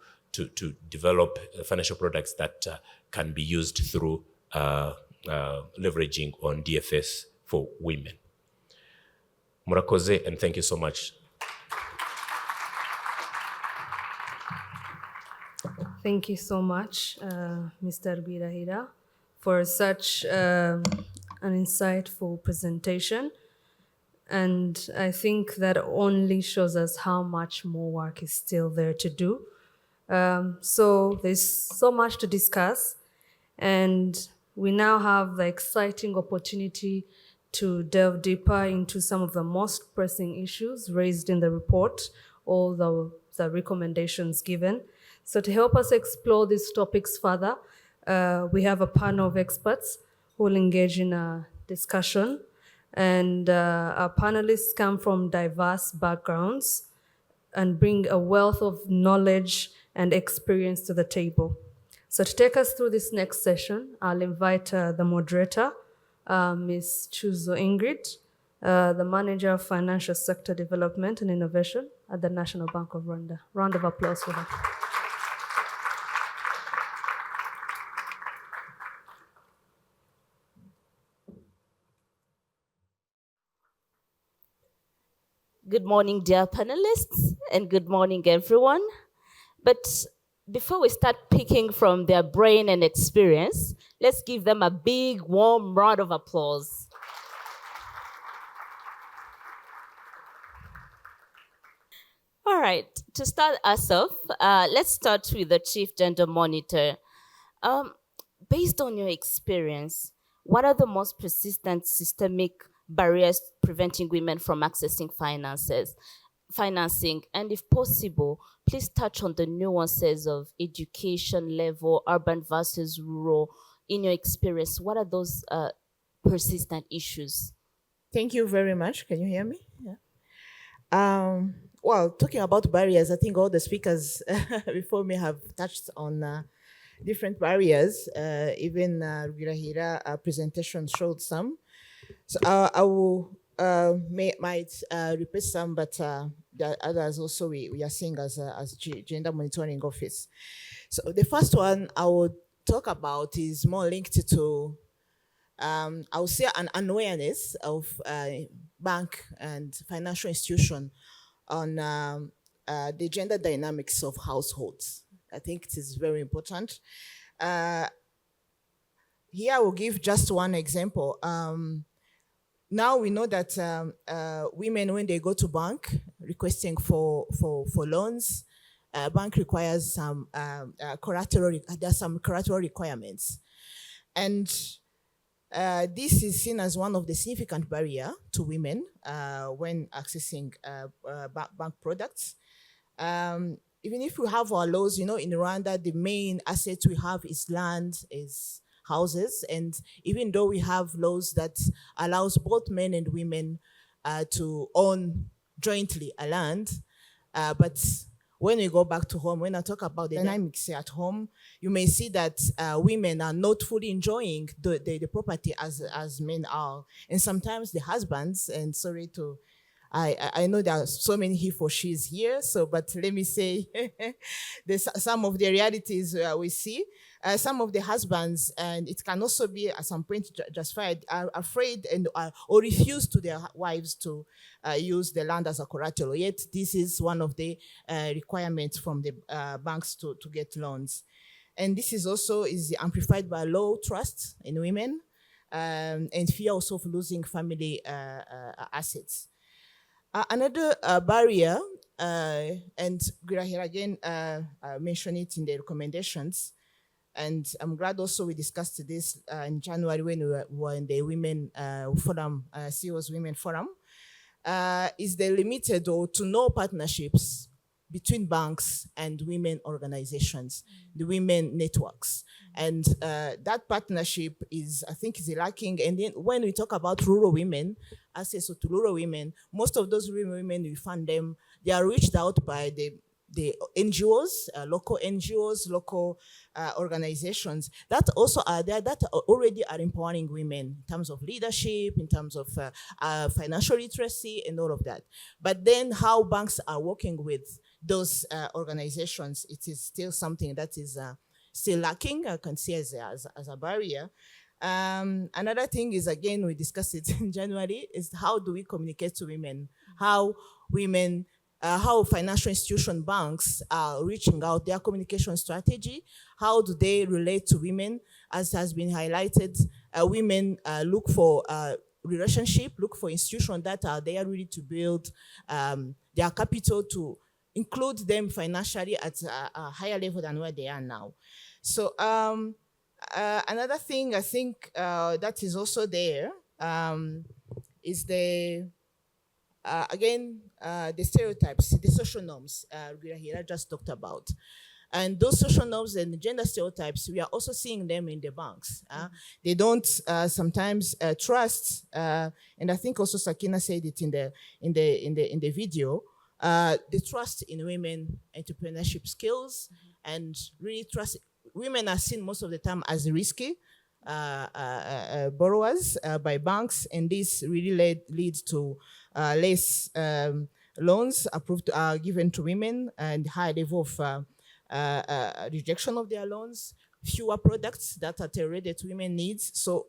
Speaker 5: develop financial products that can be used through leveraging on DFS for women. Murakoze, and thank you so much.
Speaker 1: Thank you so much, Mr. Birahira, for such an insightful presentation. And I think that only shows us how much more work is still there to do. So there's so much to discuss, and we now have the exciting opportunity to delve deeper into some of the most pressing issues raised in the report, all the recommendations given. So to help us explore these topics further, we have a panel of experts who will engage in a discussion. And our panelists come from diverse backgrounds and bring a wealth of knowledge and experience to the table. So to take us through this next session, I'll invite the moderator, Ms. Chuzo Ingrid, the Manager of Financial Sector Development and Innovation at the National Bank of Rwanda. Round of applause for her.
Speaker 6: Good morning, dear panelists, and good morning, everyone. But before we start picking from their brain and experience, let's give them a big, warm round of applause. All right, to start us off, let's start with the Chief Gender Monitor. Based on your experience, what are the most persistent systemic barriers preventing women from accessing financing? And if possible, please touch on the nuances of education level, urban versus rural. In your experience, what are those persistent issues?
Speaker 7: Thank you very much. Can you hear me? Yeah. Well, talking about barriers, I think all the speakers before me have touched on different barriers. Even Birahira presentation showed some. So I will might repeat some, but the others also we are seeing as Gender Monitoring Office. So the first one I would talk about is more linked to, I would say, an awareness of bank and financial institution on the gender dynamics of households. I think it is very important. Here I will give just one example. Now we know that women, when they go to bank requesting for loans, bank requires some collateral. There's some collateral requirements, and this is seen as one of the significant barrier to women when accessing bank products. Even if we have our laws, you know, in Rwanda, the main asset we have is land, is houses, and even though we have laws that allows both men and women to own jointly a land, but when we go back to home, when I talk about the dynamics at home, you may see that women are not fully enjoying the property as men are. And sometimes the husbands, and sorry to, I know there are so many he for she's here, so, but let me say some of the realities we see. Some of the husbands, and it can also be at some point justified, are afraid and or refuse to their wives to use the land as a collateral. Yet this is one of the requirements from the banks to get loans. And this is also amplified by low trust in women and fear also of losing family assets. Another barrier, and Gurahira again mentioned it in the recommendations, and I'm glad also we discussed this in January when we were in the Women Forum, CEO's Women Forum, is the limited or to no partnerships between banks and women organizations, the women networks. And that partnership I think is lacking. And then when we talk about rural women, access to rural women, most of those rural women, we find them, they are reached out by the NGOs, local NGOs, local organizations that also are there, that already are empowering women in terms of leadership, in terms of financial literacy and all of that. But then how banks are working with those organizations, it is still something that is still lacking, I can see as a barrier. Another thing is, again, we discussed it in January, is how do we communicate to women? How women, how financial institution banks are reaching out, their communication strategy, how do they relate to women? As has been highlighted, women look for relationship, look for institutions that are there really to build their capital, to include them financially at a higher level than where they are now. So another thing I think that is also there is the, again, the stereotypes, the social norms Gurahira just talked about. And those social norms and gender stereotypes, we are also seeing them in the banks. They don't sometimes trust, and I think also Sakina said it in the video, the trust in women entrepreneurship skills, and really trust. Women are seen most of the time as risky borrowers by banks, and this really leads to less loans approved, given to women, and high level of rejection of their loans, fewer products that are tailored to women needs. So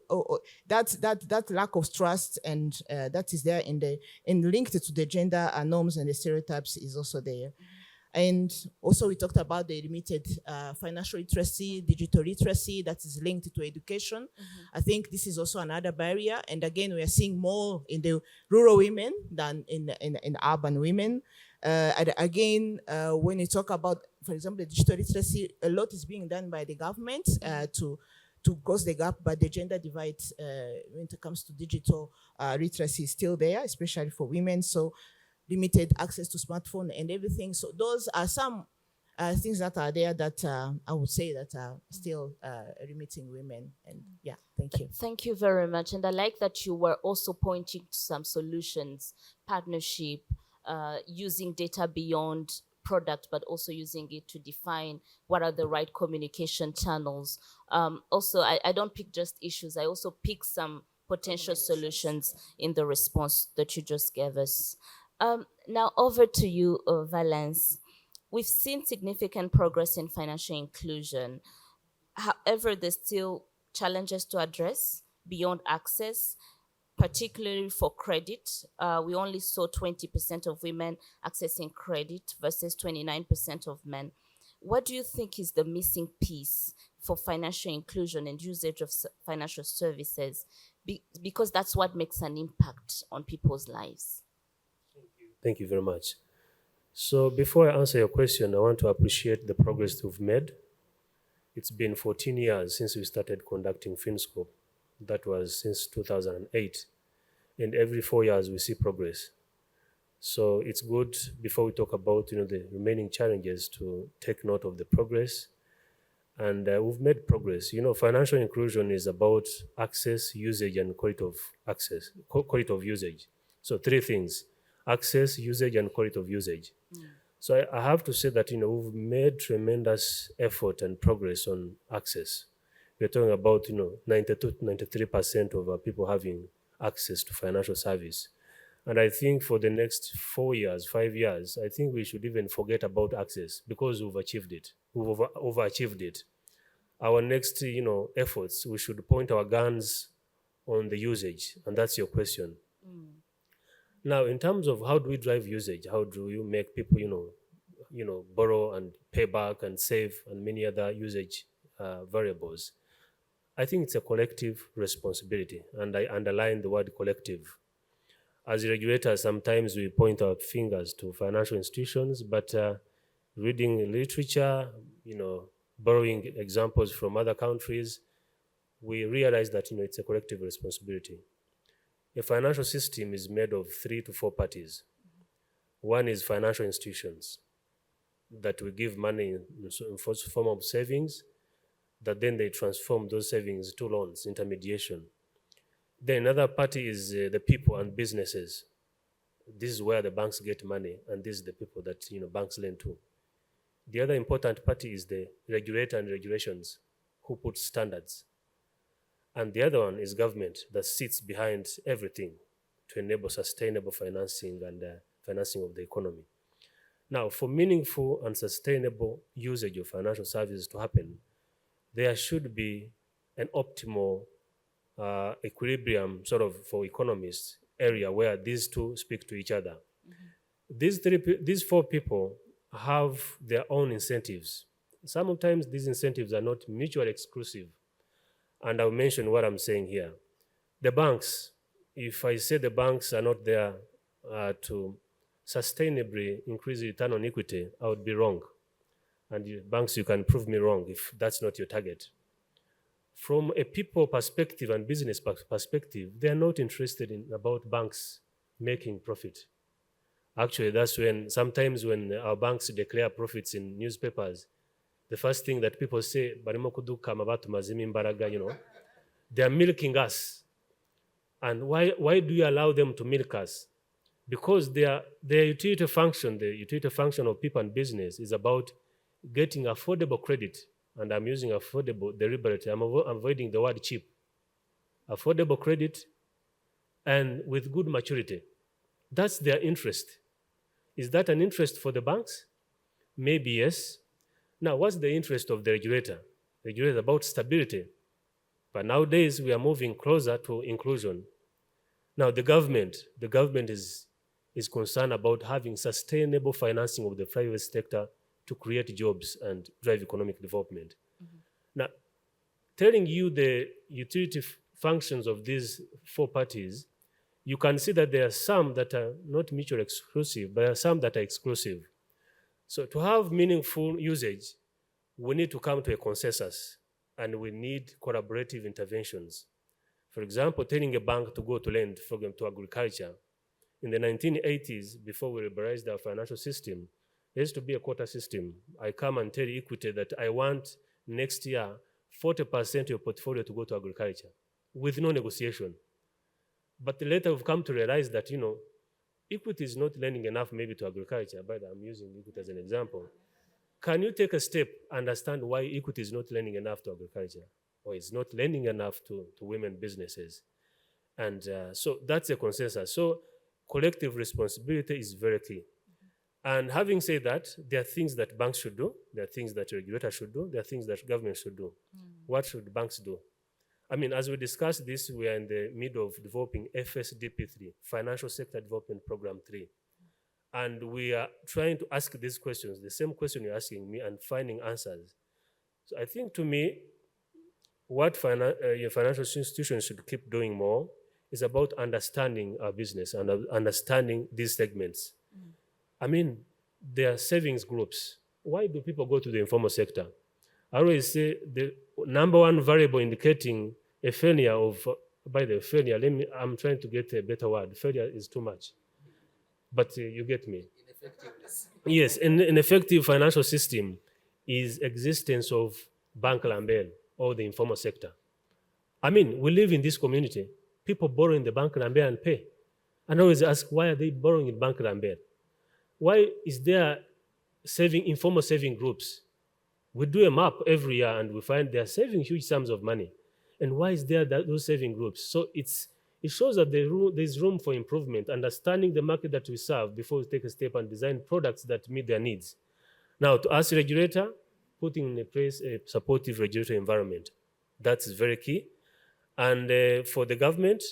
Speaker 7: that lack of trust, and that is there in linked to the gender norms and the stereotypes is also there. And also we talked about the limited financial literacy, digital literacy that is linked to education. I think this is also another barrier. And again, we are seeing more in the rural women than in urban women. And again, when you talk about, for example, the digital literacy, a lot is being done by the government to close the gap, but the gender divide when it comes to digital literacy is still there, especially for women. So limited access to smartphone and everything. So those are some things that are there that I would say that are still limiting women. And yeah, thank you.
Speaker 6: Thank you very much. And I like that you were also pointing to some solutions, partnership, using data beyond product, but also using it to define what are the right communication channels. Also, I don't pick just issues. I also pick some potential solutions in the response that you just gave us. Now over to you, Valence. We've seen significant progress in financial inclusion. However, there's still challenges to address beyond access, particularly for credit. We only saw 20% of women accessing credit versus 29% of men. What do you think is the missing piece for financial inclusion and usage of financial services? Because that's what makes an impact on people's lives.
Speaker 8: Thank you very much. So before I answer your question, I want to appreciate the progress we've made. It's been 14 years since we started conducting Finscope. That was since 2008. And every 4 years we see progress. So it's good, before we talk about the remaining challenges, to take note of the progress. And we've made progress. Financial inclusion is about access, usage, and quality of access, quality of usage. So three things: access, usage, and quality of usage. So I have to say that, we've made tremendous effort and progress on access. We're talking about, 92 to 93% of our people having access to financial service. And I think for the next 4 years, 5 years, I think we should even forget about access because we've achieved it. We've overachieved it. Our next, efforts, we should point our guns on the usage, and that's your question. Now, in terms of how do we drive usage, how do you make people, borrow and pay back and save and many other usage variables? I think it's a collective responsibility, and I underline the word collective. As regulators, sometimes we point our fingers to financial institutions, but reading literature, borrowing examples from other countries, we realize that it's a collective responsibility. A financial system is made of 3 to 4 parties. One is financial institutions that we give money in form of savings, that then they transform those savings to loans, intermediation. Then another party is the people and businesses. This is where the banks get money, and this is the people that banks lend to. The other important party is the regulator and regulations who put standards. And the other one is government that sits behind everything to enable sustainable financing and financing of the economy. Now, for meaningful and sustainable usage of financial services to happen, there should be an optimal equilibrium sort of for economists area where these two speak to each other. These 4 people have their own incentives. Sometimes these incentives are not mutually exclusive. And I'll mention what I'm saying here. The banks, if I say the banks are not there to sustainably increase return on equity, I would be wrong. And banks, you can prove me wrong if that's not your target. From a people perspective and business perspective, they're not interested in about banks making profit. Actually, that's sometimes when our banks declare profits in newspapers, the first thing that people say, they are milking us. And why do you allow them to milk us? Because their utility function, the utility function of people and business is about getting affordable credit. And I'm using affordable deliberately. I'm avoiding the word cheap. Affordable credit and with good maturity. That's their interest. Is that an interest for the banks? Maybe yes. Now, what's the interest of the regulator? The regulator is about stability. But nowadays, we are moving closer to inclusion. Now, the government is concerned about having sustainable financing of the private sector to create jobs and drive economic development. Now, telling you the utility functions of these 4 parties, you can see that there are some that are not mutually exclusive, but there are some that are exclusive. So to have meaningful usage, we need to come to a consensus, and we need collaborative interventions. For example, telling a bank to go to lend to agriculture. In the 1980s, before we liberalized our financial system, there used to be a quota system. I come and tell Equity that I want next year 40% of your portfolio to go to agriculture with no negotiation. But later we've come to realize that, Equity is not lending enough maybe to agriculture, but I'm using Equity as an example. Can you take a step, understand why Equity is not lending enough to agriculture, or is not lending enough to women businesses? And so that's a consensus. So collective responsibility is very key. And having said that, there are things that banks should do, there are things that regulators should do, there are things that government should do. What should banks do? I mean, as we discussed this, we are in the middle of developing FSDP3, Financial Sector Development Program 3. And we are trying to ask these questions, the same question you're asking me, and finding answers. So I think, to me, what your financial institutions should keep doing more is about understanding our business and understanding these segments. I mean, there are savings groups. Why do people go to the informal sector? I always say the number one variable indicating a failure of, by the failure, I'm trying to get a better word. Failure is too much. But you get me. Ineffectiveness. Yes, an effective financial system is existence of Bank Lambert or the informal sector. I mean, we live in this community. People borrow in the Bank Lambert and pay. And I always ask, why are they borrowing in Bank Lambert? Why is there informal saving groups. We do a map every year and we find they're saving huge sums of money. And why is there those saving groups? So it shows that there's room for improvement, understanding the market that we serve before we take a step and design products that meet their needs. Now, to us regulator, putting in place a supportive regulatory environment. That's very key. And for the government,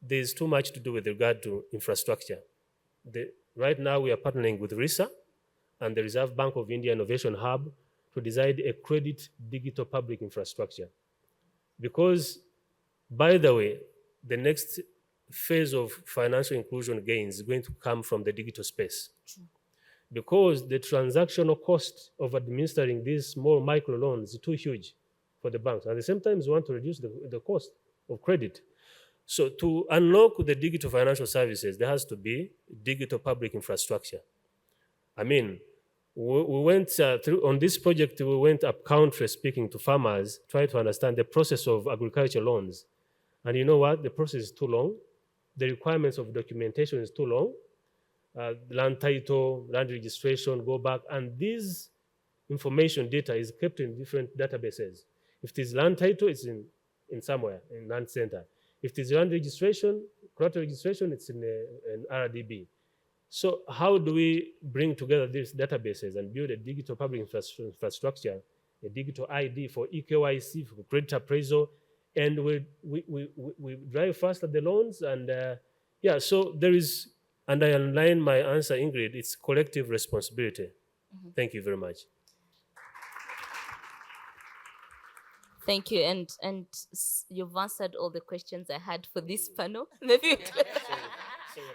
Speaker 8: there's too much to do with regard to infrastructure. Right now, we are partnering with RISA and the Reserve Bank of India Innovation Hub to design a credit digital public infrastructure. Because, by the way, the next phase of financial inclusion gains is going to come from the digital space. Because the transactional cost of administering these small micro loans is too huge for the banks. At the same time, we want to reduce the cost of credit. So to unlock the digital financial services, there has to be digital public infrastructure. I mean, we went through, on this project, we went up country speaking to farmers, trying to understand the process of agriculture loans. And you know what? The process is too long. The requirements of documentation is too long. Land title, land registration, go back. And this information data is kept in different databases. If it is land title, it's in somewhere, in land center. If it is land registration, collateral registration, it's in an RDB. So how do we bring together these databases and build a digital public infrastructure, a digital ID for eKYC, for credit appraisal, and we drive faster the loans, and yeah, so there is, and I underline my answer, Ingrid, it's collective responsibility. Thank you very much.
Speaker 6: Thank you, and you've answered all the questions I had for this panel. Maybe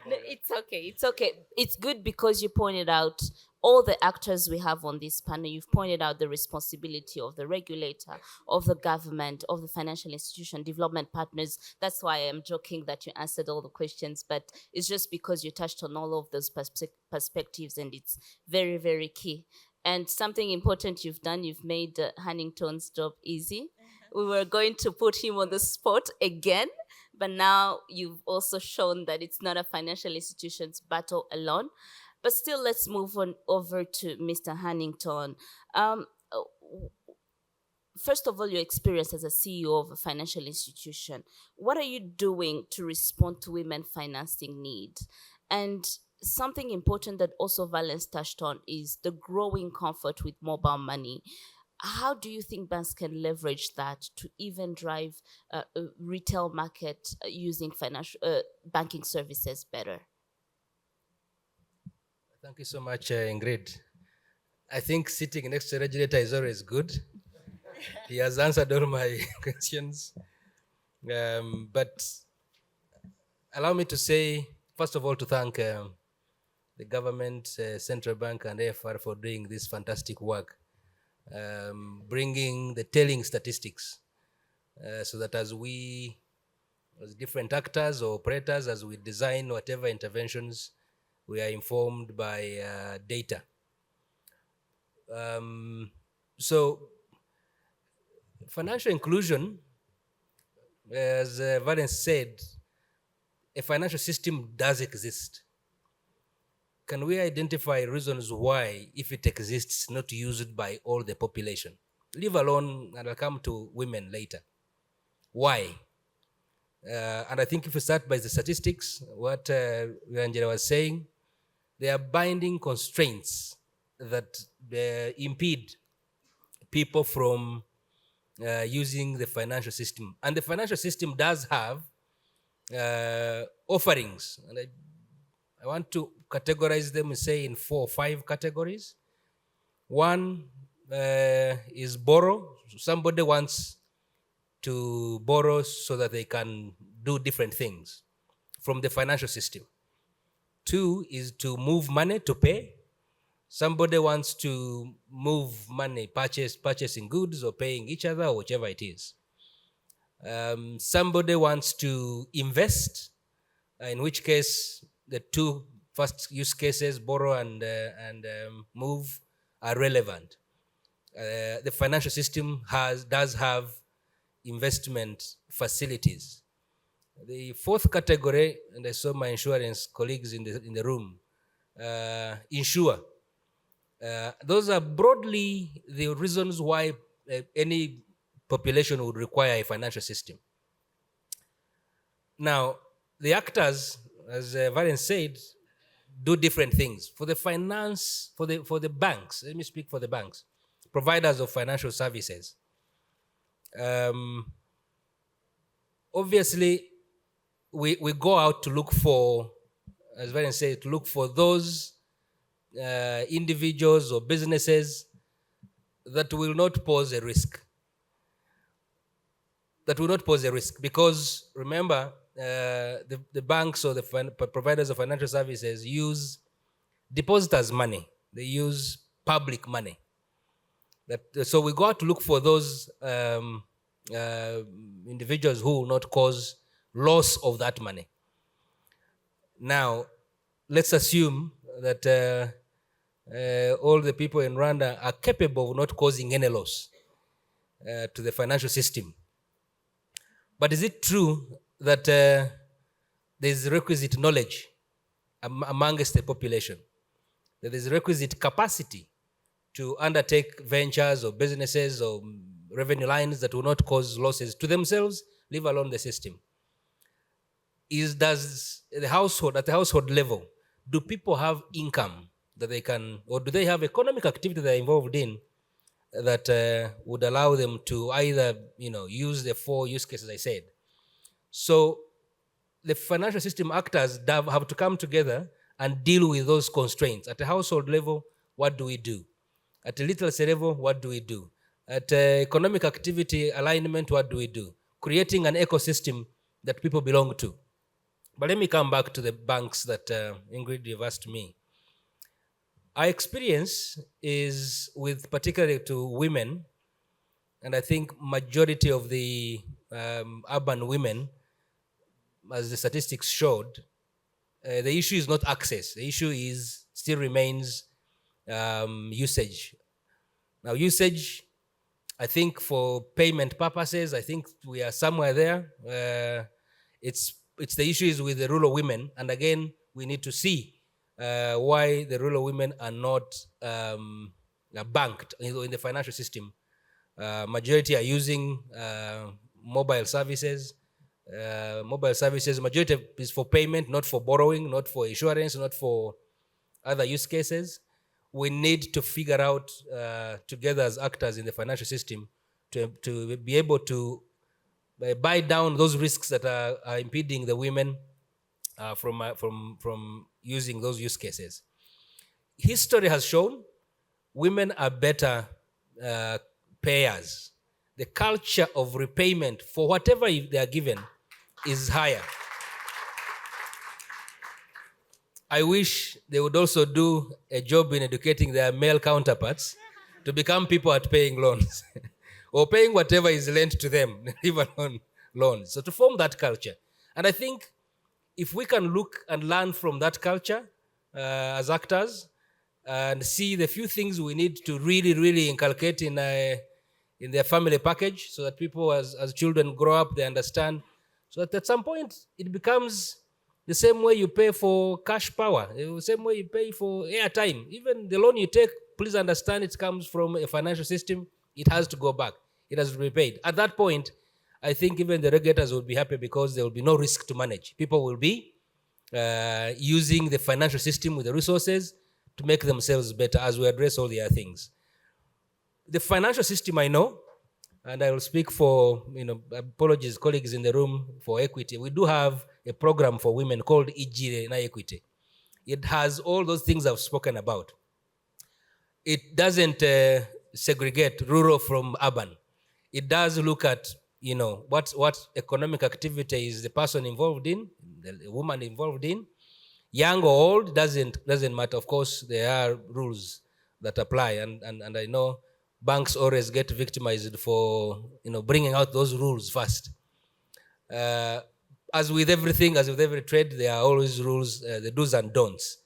Speaker 6: no, it's okay. It's okay. It's good because you pointed out all the actors we have on this panel. You've pointed out the responsibility of the regulator, of the government, of the financial institution, development partners. That's why I'm joking that you answered all the questions, but it's just because you touched on all of those perspectives, and it's very, very key. And something important you've done, you've made Hannington's job easy. We were going to put him on the spot again, but now you've also shown that it's not a financial institution's battle alone. But still, let's move on over to Mr. Hannington. First of all, your experience as a CEO of a financial institution. What are you doing to respond to women financing needs? And something important that also Valence touched on is the growing comfort with mobile money. How do you think banks can leverage that to even drive a retail market using financial banking services better?
Speaker 9: Thank you so much, Ingrid. I think sitting next to the regulator is always good. He has answered all my questions. But allow me to say, first of all, to thank the government, central bank, and AFR for doing this fantastic work, bringing the telling statistics, so that as different actors or operators, as we design whatever interventions, we are informed by data. So financial inclusion, as Valence said, a financial system does exist. Can we identify reasons why, if it exists, not used by all the population? Leave alone, and I'll come to women later. Why? And I think if we start by the statistics, what Angela was saying, there are binding constraints that impede people from using the financial system. And the financial system does have offerings. And I want to categorize them, say, in 4 or 5 categories. One is borrow. Somebody wants to borrow so that they can do different things from the financial system. 2 is to move money, to pay. Somebody wants to move money, purchasing goods or paying each other or whichever it is. Somebody wants to invest, in which case the 2 first use cases, borrow and move, are relevant. The financial system does have investment facilities. The 4th category, and I saw my insurance colleagues in the room, insure. Those are broadly the reasons why any population would require a financial system. Now, the actors, as Valen said, do different things. For the finance, for the banks, let me speak for the banks, providers of financial services. Obviously, we go out to look for, as Valen said, to look for those individuals or businesses that will not pose a risk. That will not pose a risk, because remember, the banks or the providers of financial services use depositors' money. They use public money. So we go out to look for those individuals who will not cause loss of that money. Now, let's assume that all the people in Rwanda are capable of not causing any loss to the financial system. But is it true that there's requisite knowledge amongst the population, that there's requisite capacity to undertake ventures or businesses or revenue lines that will not cause losses to themselves, leave alone the system? Does the household, at the household level, do people have income that they can, or do they have economic activity they're involved in that would allow them to either, use the 4 use cases I said? So the financial system actors have to come together and deal with those constraints. At the household level, what do we do? At the literacy level, what do we do? At economic activity alignment, what do we do? Creating an ecosystem that people belong to. But let me come back to the banks that Ingrid, you've asked me. Our experience is with, particularly to women, and I think majority of the urban women, as the statistics showed, the issue is not access. The issue still remains usage. Now, usage, I think for payment purposes, I think we are somewhere there. It's the issue is with the rural women, and again, we need to see why the rural women are not banked in the financial system. Majority are using mobile services. Majority is for payment, not for borrowing, not for insurance, not for other use cases. We need to figure out together as actors in the financial system to be able to buy down those risks that are impeding the women from using those use cases. History has shown women are better payers. The culture of repayment for whatever they are given is higher. I wish they would also do a job in educating their male counterparts to become people at paying loans or paying whatever is lent to them, leave alone loans. So to form that culture. And I think if we can look and learn from that culture as actors and see the few things we need to really, really inculcate in their family package, so that people as children grow up, they understand, so that at some point it becomes the same way you pay for cash power, the same way you pay for airtime. Even the loan you take, please understand it comes from a financial system. It has to go back. It has to be paid. At that point, I think even the regulators will be happy because there will be no risk to manage. People will be using the financial system with the resources to make themselves better as we address all the other things. The financial system, I know, and I will speak for, apologies, colleagues in the room, for equity. We do have a program for women called 𝐷𝐰𝐧𝐚𝐧𝐼. It has all those things I've spoken about. It doesn't segregate rural from urban. It does look at, what economic activity is the person involved in, the woman involved in. Young or old, doesn't matter. Of course, there are rules that apply, and I know banks always get victimized for bringing out those rules first. As with everything, as with every trade, there are always rules, the do's and don'ts.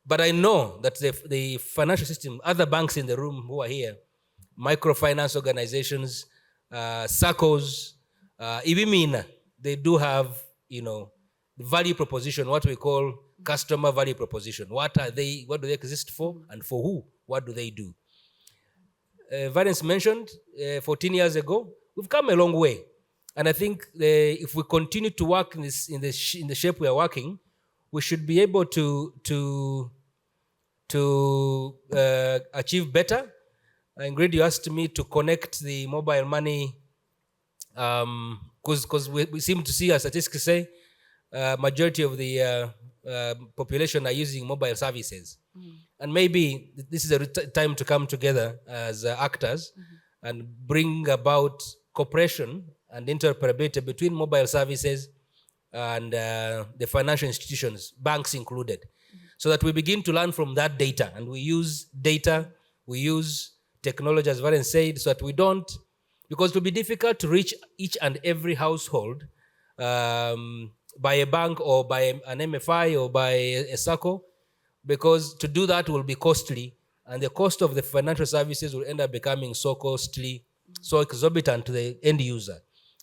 Speaker 9: But I know that the financial system, other banks in the room who are here, microfinance organizations, SACCOs, Uwimana, they do have, the value proposition, what we call customer value proposition. What are they? What do they exist for, and for who? what do they do? Valence mentioned 14 years ago, we've come a long way. And I think if we continue to work in the shape we are working, we should be able to achieve better. Ingrid, you asked me to connect the mobile money because we seem to see, as statistics say, majority of the population are using mobile services. And maybe this is a time to come together as actors and bring about cooperation and interoperability between mobile services and the financial institutions, banks included, so that we begin to learn from that data. And we use data, we use technology, as Varen said, so that we don't, because it will be difficult to reach each and every household by a bank or by an MFI or by a SACCO, because to do that will be costly, and the cost of the financial services will end up becoming so costly, so exorbitant to the end user.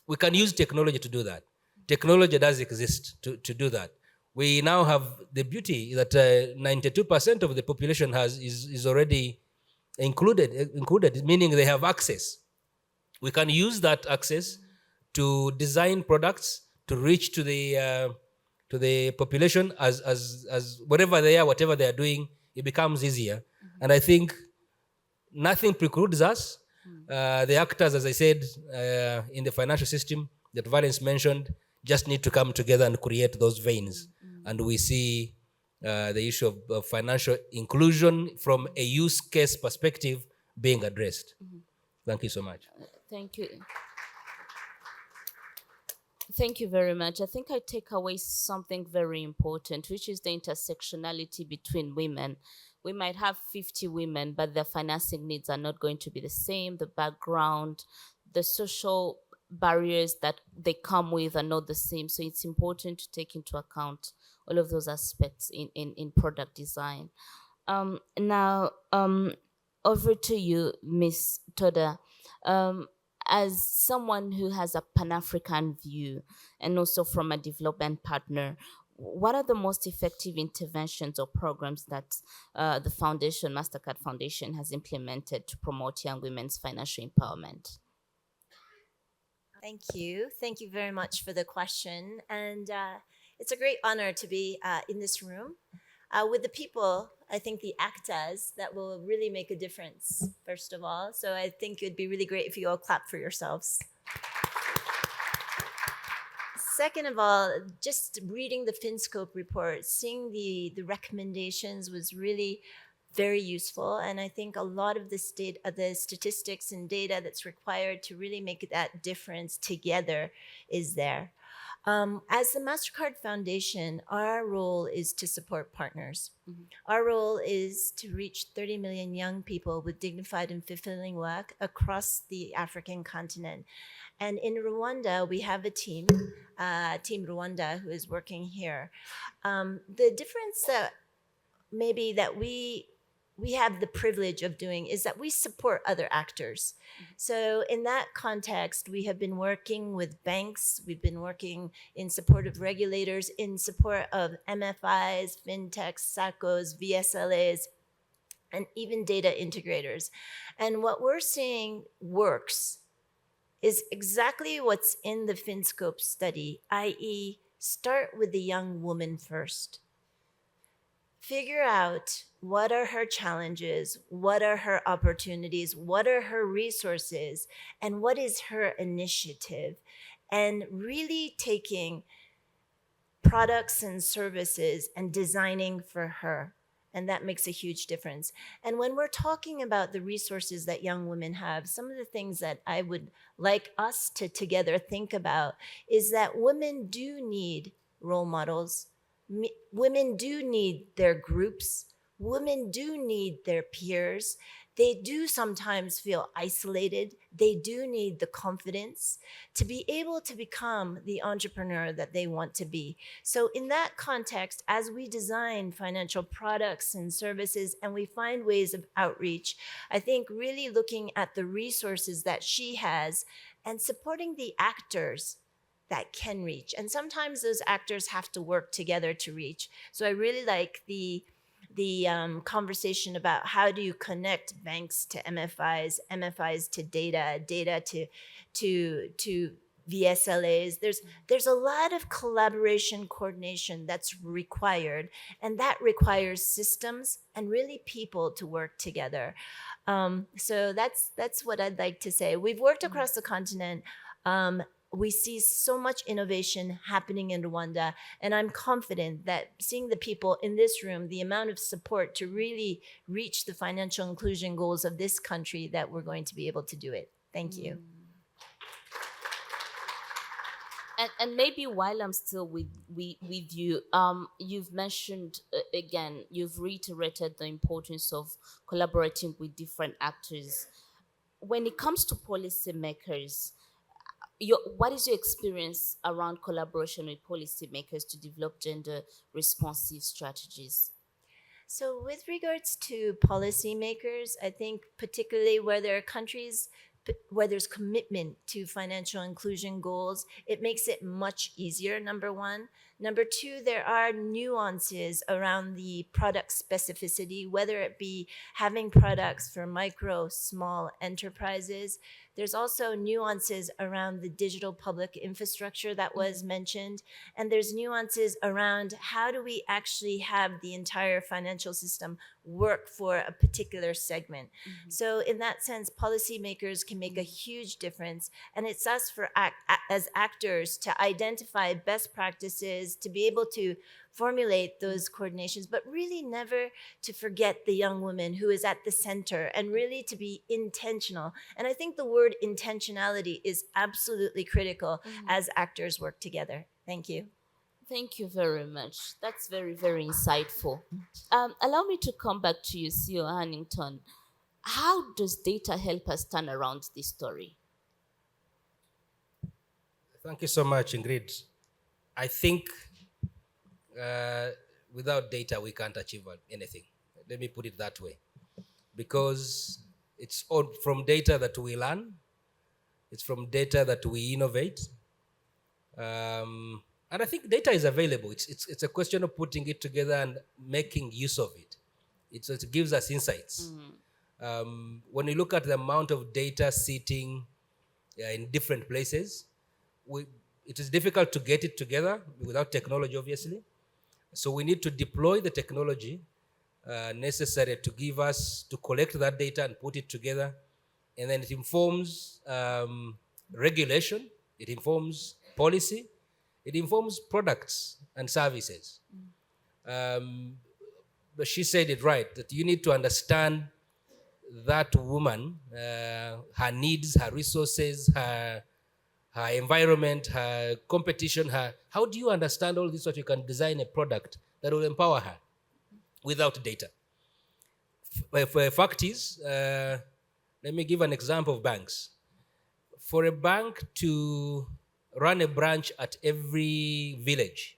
Speaker 9: We can use technology to do that. Technology does exist to do that. We now have the beauty that 92% of the population is already included, meaning they have access. We can use that access to design products to reach to the population as whatever they are, whatever they are doing, it becomes easier. And I think nothing precludes us. The actors, as I said, in the financial system that Valence mentioned, just need to come together and create those veins. And we see the issue of financial inclusion from a use case perspective being addressed. Thank you so much.
Speaker 6: Thank you. Thank you very much. I think I take away something very important, which is the intersectionality between women. We might have 50 women, but their financing needs are not going to be the same. The background, the social barriers that they come with are not the same. So it's important to take into account all of those aspects in product design. Now, over to you, Ms. Toda. As someone who has a Pan-African view and also from a development partner, what are the most effective interventions or programs that the foundation, MasterCard Foundation, has implemented to promote young women's financial empowerment?
Speaker 10: Thank you. Thank you very much for the question. And it's a great honor to be in this room with the people, I think the actors that will really make a difference, first of all. So I think it'd be really great if you all clap for yourselves. Second of all, just reading the Finscope report, seeing the recommendations was really very useful. And I think a lot of the statistics and data that's required to really make that difference together is there. As the MasterCard Foundation, our role is to support partners. Our role is to reach 30 million young people with dignified and fulfilling work across the African continent. And in Rwanda, we have a team, Team Rwanda, who is working here. The difference that maybe that we have the privilege of doing is that we support other actors. So in that context, we have been working with banks, we've been working in support of regulators, in support of MFIs, fintechs, SACCOs, VSLAs, and even data integrators. And what we're seeing works is exactly what's in the Finscope study, i.e., start with the young woman first. Figure out what are her challenges, what are her opportunities, what are her resources, and what is her initiative, and really taking products and services and designing for her. And that makes a huge difference. And when we're talking about the resources that young women have, some of the things that I would like us to together think about is that women do need role models. Women do need their groups. Women do need their peers. They do sometimes feel isolated. They do need the confidence to be able to become the entrepreneur that they want to be. So in that context, as we design financial products and services and we find ways of outreach, I think really looking at the resources that she has and supporting the actors that can reach. And sometimes those actors have to work together to reach. So I really like the conversation about how do you connect banks to MFIs, MFIs to data, data to VSLAs. There's a lot of collaboration, coordination that's required, and that requires systems and really people to work together. So that's what I'd like to say. We've worked across the continent. We see so much innovation happening in Rwanda, and I'm confident that seeing the people in this room, the amount of support to really reach the financial inclusion goals of this country, that we're going to be able to do it. Thank you.
Speaker 6: And maybe while I'm still with you, you've mentioned again, you've reiterated the importance of collaborating with different actors. When it comes to policymakers, what is your experience around collaboration with policymakers to develop gender responsive strategies?
Speaker 10: So with regards to policymakers, I think particularly where there are countries where there's commitment to financial inclusion goals, it makes it much easier, number one. Number two, there are nuances around the product specificity, whether it be having products for micro, small enterprises. There's also nuances around the digital public infrastructure that was mentioned. And there's nuances around how do we actually have the entire financial system work for a particular segment. So in that sense, policymakers can make a huge difference. And it's us as actors to identify best practices, to be able to formulate those coordinations, but really never to forget the young woman who is at the center, and really to be intentional. And I think the word intentionality is absolutely critical as actors work together. Thank you.
Speaker 6: Thank you very much. That's very, very insightful. Allow me to come back to you, CEO Hannington. How does data help us turn around this story?
Speaker 9: Thank you so much, Ingrid. I think without data, we can't achieve anything. Let me put it that way. Because it's all from data that we learn. It's from data that we innovate. And I think data is available. It's a question of putting it together and making use of it. It gives us insights. When you look at the amount of data sitting in different places, it is difficult to get it together without technology, obviously. So we need to deploy the technology necessary to collect that data and put it together. And then it informs regulation, it informs policy, it informs products and services. But she said it right, that you need to understand that woman, her needs, her resources, her environment, her competition, how do you understand all this so that you can design a product that will empower her without data? Fact is, let me give an example of banks. For a bank to run a branch at every village,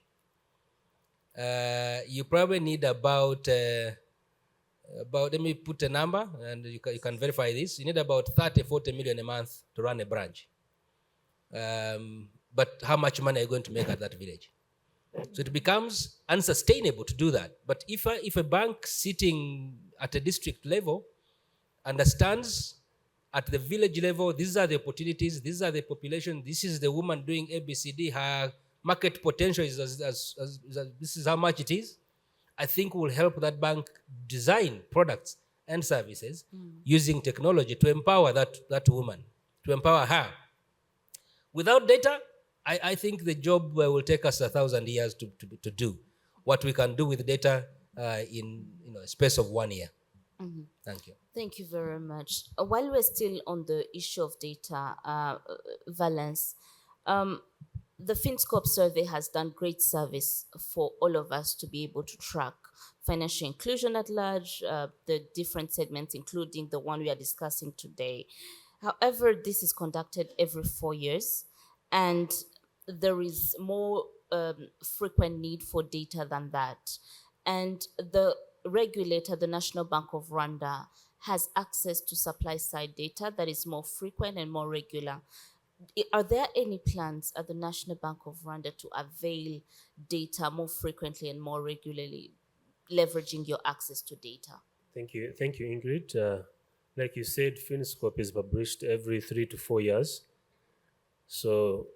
Speaker 9: you probably need about, let me put a number and you can verify this. You need about 30, 40 million a month to run a branch. But how much money are you going to make at that village? So it becomes unsustainable to do that. But if a bank sitting at a district level understands at the village level, these are the opportunities, these are the population, this is the woman doing ABCD, her market potential is this is how much it is, I think will help that bank design products and services using technology to empower that woman, to empower her. Without data, I think the job will take us 1,000 years to do what we can do with data in a space of 1 year. Thank you.
Speaker 6: Thank you very much. While we're still on the issue of data, Valence, the Finscope survey has done great service for all of us to be able to track financial inclusion at large, the different segments, including the one we are discussing today. However, this is conducted every 4 years, and there is more frequent need for data than that. And the regulator, the National Bank of Rwanda, has access to supply-side data that is more frequent and more regular. Are there any plans at the National Bank of Rwanda to avail data more frequently and more regularly? leveraging your access to data?
Speaker 8: Thank you, Ingrid. Like you said, Finscope is published every 3 to 4 years. So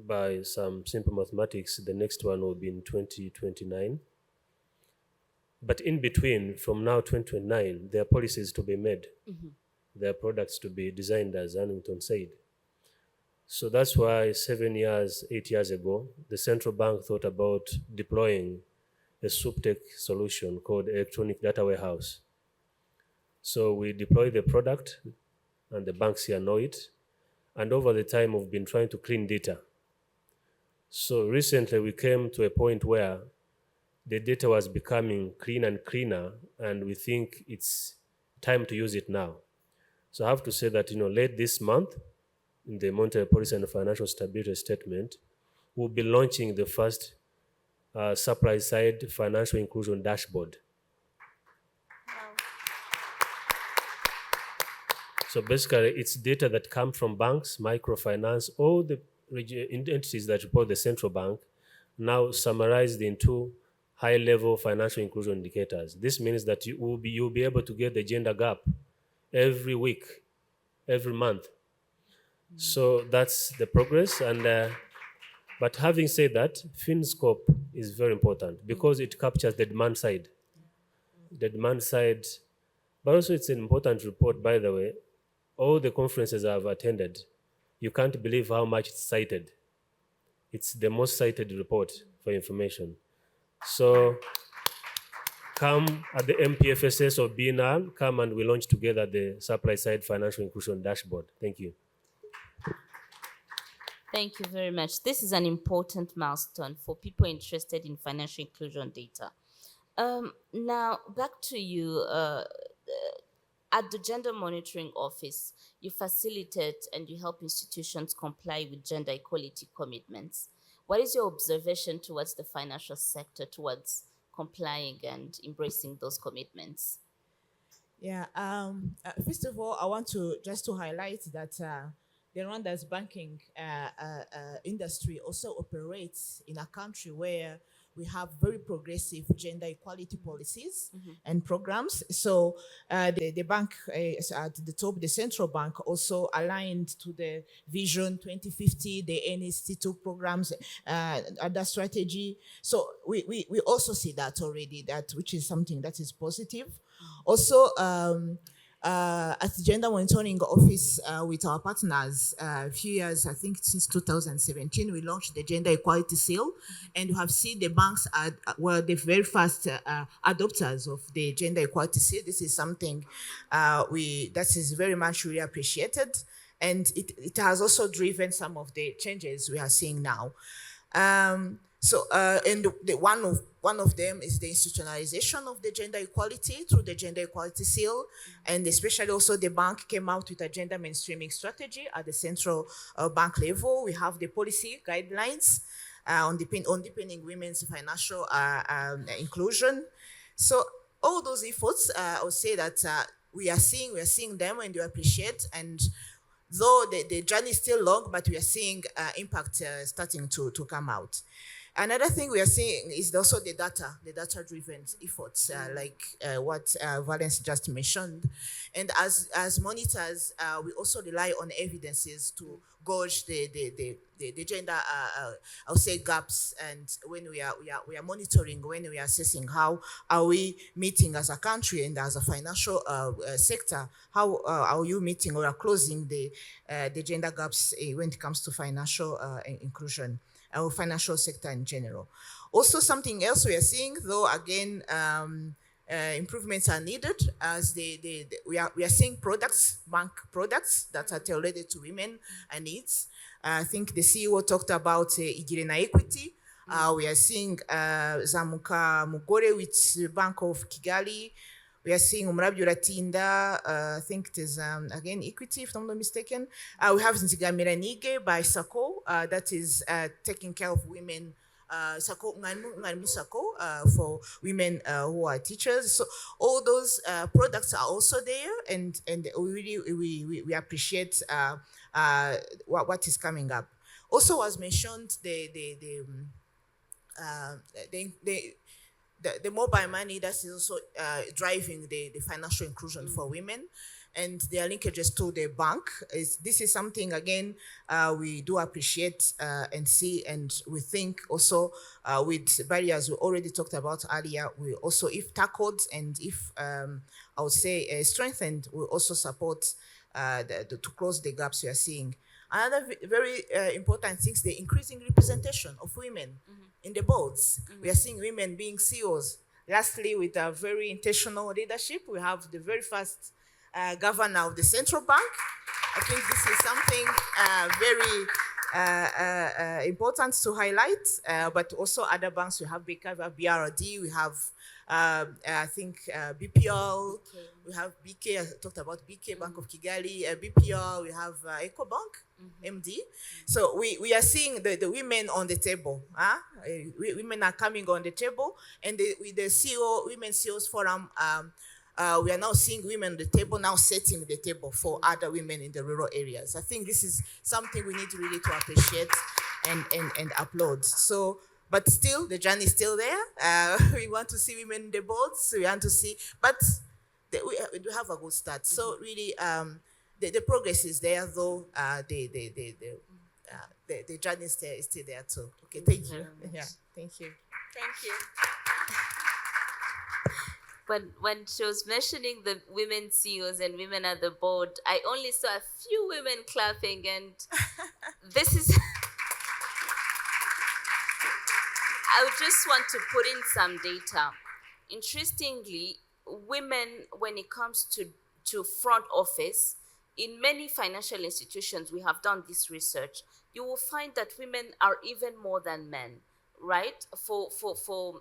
Speaker 8: by some simple mathematics, the next one will be in 2029. But in between, from now 2029, there are policies to be made. There are products to be designed, as Annington said. So that's why 7 years, 8 years ago, the central bank thought about deploying a uptake solution called electronic data warehouse. So we deploy the product, and the banks here know it. And over the time, we've been trying to clean data. So recently, we came to a point where the data was becoming cleaner and cleaner, and we think it's time to use it now. So I have to say that, late this month, in the Monetary Policy and Financial Stability Statement, we'll be launching the first supply-side financial inclusion dashboard. So basically, it's data that come from banks, microfinance, all the entities that report the central bank, now summarized into high-level financial inclusion indicators. This means that you'll be able to get the gender gap every week, every month. So that's the progress. And but having said that, Finscope is very important because it captures the demand side. The demand side, but also it's an important report, by the way. All the conferences I've attended, you can't believe how much it's cited. It's the most cited report for information. So come at the MPFSS or BNR, come and we launch together the supply side financial inclusion dashboard. Thank you.
Speaker 6: Thank you very much. This is an important milestone for people interested in financial inclusion data. Now, back to you. At the Gender Monitoring Office, you facilitate and you help institutions comply with gender equality commitments. What is your observation towards the financial sector, towards complying and embracing those commitments?
Speaker 7: Yeah, first of all, I want to highlight that the Rwanda's banking industry also operates in a country where we have very progressive gender equality policies and programs. So the bank is at the top, the central bank also aligned to the Vision 2050, the NST2 programs, other strategy. So we also see that already, which is something that is positive. Also, at the Gender Monitoring Office with our partners, a few years, I think since 2017, we launched the Gender Equality Seal, and you have seen the banks were the very first adopters of the Gender Equality Seal. This is something that is very much really appreciated, and it has also driven some of the changes we are seeing now. And one of them is the institutionalization of the gender equality through the Gender Equality Seal, and especially also the bank came out with a gender mainstreaming strategy at the central bank level. We have the policy guidelines on deepening women's financial inclusion. So all those efforts, I would say that we are seeing them and we appreciate. And though the journey is still long, but we are seeing impact starting to come out. Another thing we are seeing is also the data-driven efforts, like what Valence just mentioned. And as monitors, we also rely on evidences to gauge the gender, I would say, gaps. And when we are monitoring, when we are assessing how are we meeting as a country and as a financial sector, how are you meeting or are closing the gender gaps when it comes to financial inclusion? Our financial sector in general. Also, something else we are seeing, though, again, improvements are needed as we are seeing bank products that are tailored to women and needs. I think the CEO talked about 𝐷𝐼𝐺 equity. We are seeing Zamuka Mugore with the Bank of Kigali. We are seeing Umurabyo Uratinda, I think it is, again, equity, if I'm not mistaken. We have Nzigamira Nige by 𝐷𝐼𝐧𝐚𝐧𝐼, that is taking care of women, 𝐷𝐼𝐧𝐚𝐧𝐼𝐚 for women who are teachers. So all those products are also there, and we appreciate what is coming up. Also, as mentioned, the mobile money that is also driving the financial inclusion for women, and their linkages to the bank. This is something, again, we do appreciate and see, and we think also with barriers we already talked about earlier, we also, if tackled and if I would say strengthened, will also support to close the gaps we are seeing. Another very important thing is the increasing representation of women in the boards. We are seeing women being CEOs. Lastly, with a very intentional leadership, we have the very first governor of the central bank. I think this is something very important to highlight, but also other banks. We have BRD, we have I think BPL, we have BK, I talked about BK, Bank of Kigali, BPL, we have EcoBank, MD. So we are seeing the women on the table. Women are coming on the table, and with the CEO, Women CEOs Forum, we are now seeing women on the table, now setting the table for other women in the rural areas. I think this is something we need really to appreciate and applaud. So, but still, the journey is still there. We want to see women in the boards. We want to see, but we do have a good start. So really, the progress is there, though the journey is still there too. Okay, thank you. Yeah, thank you.
Speaker 10: Thank you.
Speaker 6: When she was mentioning the women CEOs and women at the board, I only saw a few women clapping, and this is... I would just want to put in some data. Interestingly, women, when it comes to front office, in many financial institutions, we have done this research, you will find that women are even more than men, right? For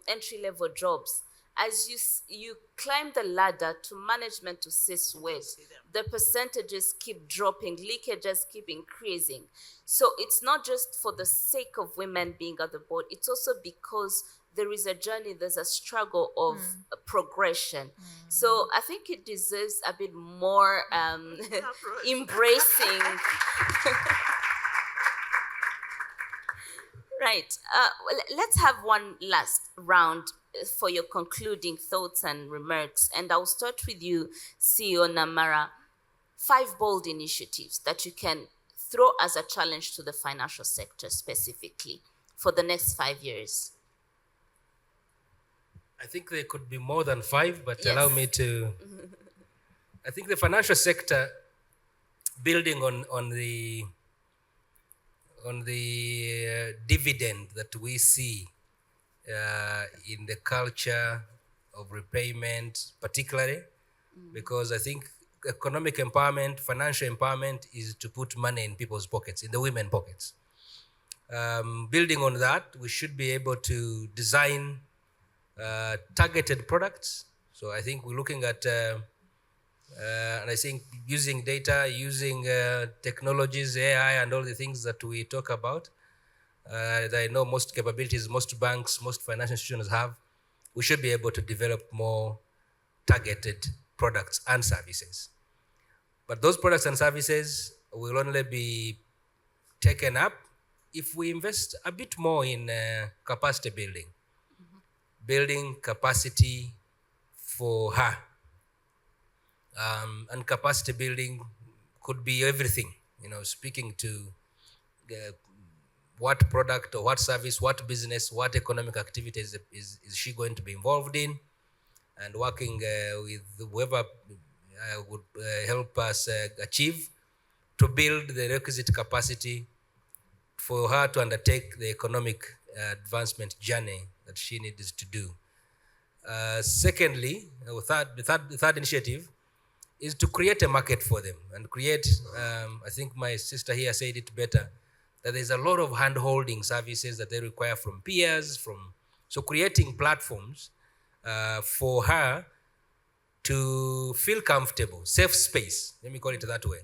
Speaker 6: entry-level jobs. As you climb the ladder to management to C-suite, the percentages keep dropping, leakages keep increasing. So it's not just for the sake of women being at the board, it's also because there is a journey, there's a struggle of progression. So I think it deserves a bit more embracing. Right. Let's have one last round for your concluding thoughts and remarks. And I'll start with you, CEO Namara. 5 bold initiatives that you can throw as a challenge to the financial sector specifically for the next 5 years.
Speaker 9: I think there could be more than 5, but
Speaker 6: Yes.
Speaker 9: allow me to... I think the financial sector, building on the dividend that we see in the culture of repayment, particularly, because I think economic empowerment, financial empowerment is to put money in people's pockets, in the women's pockets. Building on that, we should be able to design targeted products. So I think we're looking at, and I think using data, using technologies, AI, and all the things that we talk about, that I know most capabilities, most banks, most financial institutions have, we should be able to develop more targeted products and services. But those products and services will only be taken up if we invest a bit more in capacity building. Building capacity for her. And capacity building could be everything, speaking to what product or what service, what business, what economic activities is she going to be involved in, and working with whoever would help us achieve to build the requisite capacity for her to undertake the economic advancement journey that she needs to do. Secondly, the third initiative is to create a market for them and create, I think my sister here said it better, that there's a lot of hand-holding services that they require from peers, so creating platforms for her to feel comfortable, safe space, let me call it that way,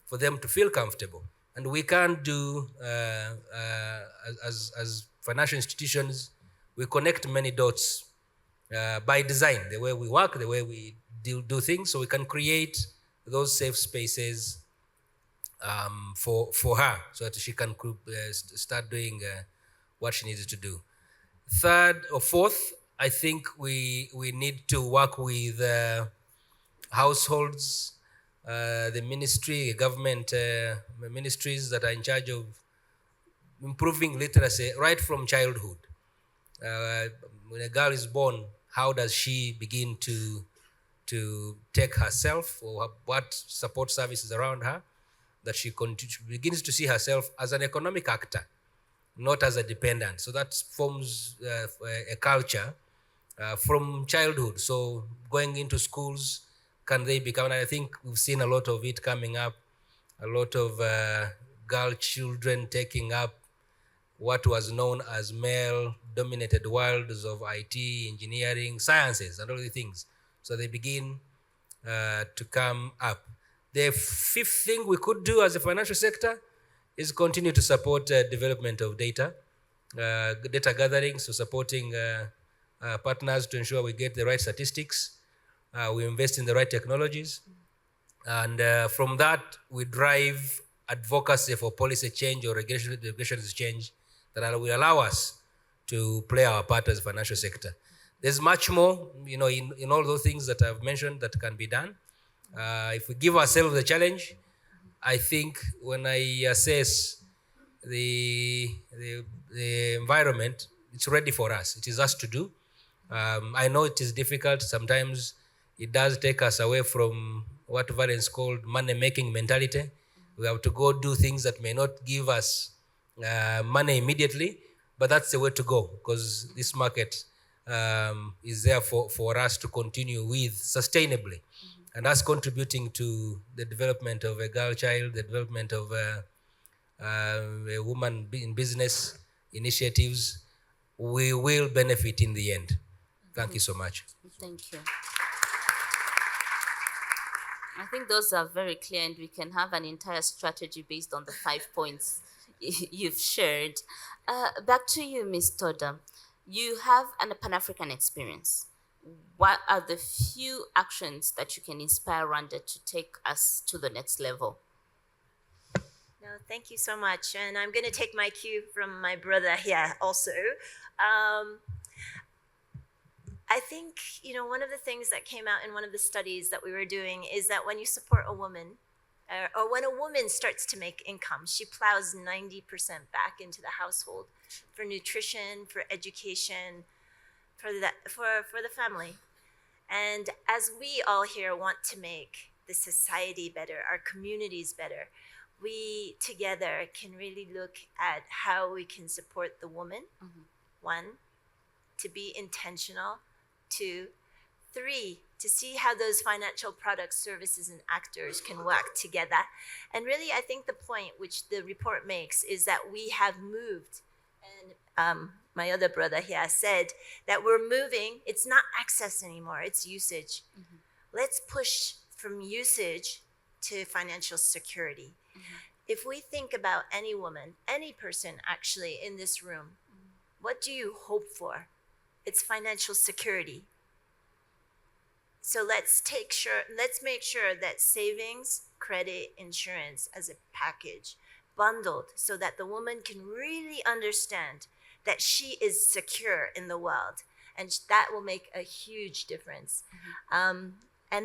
Speaker 9: for them to feel comfortable. And we can't do, as financial institutions, we connect many dots by design, the way we work, the way we do things, so we can create those safe spaces for her, so that she can start doing what she needs to do. Third or fourth, I think we need to work with households, the ministry, government ministries that are in charge of improving literacy right from childhood. When a girl is born, how does she begin to take herself, or what support services around her, that she begins to see herself as an economic actor, not as a dependent. So that forms a culture from childhood. So going into schools, can they become, and I think we've seen a lot of it coming up, a lot of girl children taking up what was known as male-dominated worlds of IT, engineering, sciences, and all these things. So they begin to come up. The fifth thing we could do as a financial sector is continue to support development of data gathering, so supporting partners to ensure we get the right statistics, we invest in the right technologies, and from that we drive advocacy for policy change or regulations change that will allow us to play our part as a financial sector. There's much more, in all those things that I've mentioned that can be done. If we give ourselves the challenge, I think when I assess the environment, it's ready for us. It is us to do. I know it is difficult. Sometimes it does take us away from what Valence called money-making mentality. We have to go do things that may not give us money immediately, but that's the way to go, because this market is there for us to continue with sustainably. And us contributing to the development of a girl child, the development of a woman in business initiatives, we will benefit in the end. Thank you so much.
Speaker 6: Thank you. I think those are very clear, and we can have an entire strategy based on the 5 points you've shared. Back to you, Ms. Toda. You have a Pan-African experience. What are the few actions that you can inspire Rwanda to take us to the next level?
Speaker 10: No, thank you so much. And I'm going to take my cue from my brother here also. I think, one of the things that came out in one of the studies that we were doing is that when you support a woman, or when a woman starts to make income, she plows 90% back into the household for nutrition, for education, for the family. And as we all here want to make the society better, our communities better, we together can really look at how we can support the woman. One, to be intentional. 2, 3, to see how those financial products, services, and actors can work together. And really, I think the point which the report makes is that we have moved, and my other brother here said that we're moving. It's not access anymore, it's usage. Let's push from usage to financial security. If we think about any woman, any person actually in this room, what do you hope for? It's financial security. So let's make sure that savings, credit, insurance as a package, bundled, so that the woman can really understand that she is secure in the world. And that will make a huge difference. And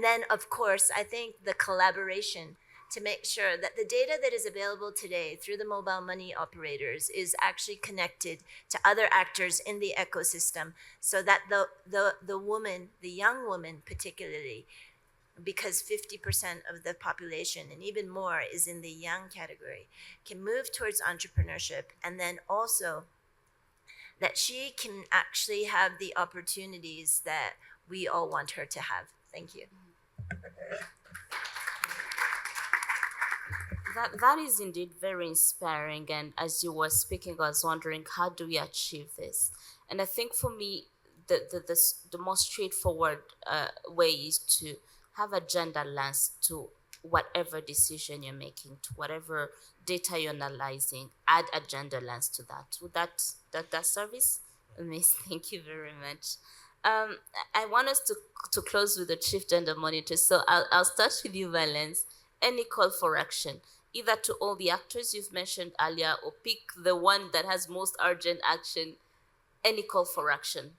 Speaker 10: then, of course, I think the collaboration to make sure that the data that is available today through the mobile money operators is actually connected to other actors in the ecosystem, so that the woman, the young woman particularly, because 50% of the population and even more is in the young category, can move towards entrepreneurship, and then also that she can actually have the opportunities that we all want her to have. Thank you.
Speaker 6: That is indeed very inspiring. And as you were speaking, I was wondering, how do we achieve this? And I think for me, the most straightforward way is to have a gender lens to whatever decision you're making, to whatever data you're analyzing. Add a gender lens to that. Would that service? Miss, thank you very much. I want us to close with the Chief Gender Monitor. So I'll start with you, Valence. Any call for action, either to all the actors you've mentioned earlier, or pick the one that has most urgent action. Any call for action?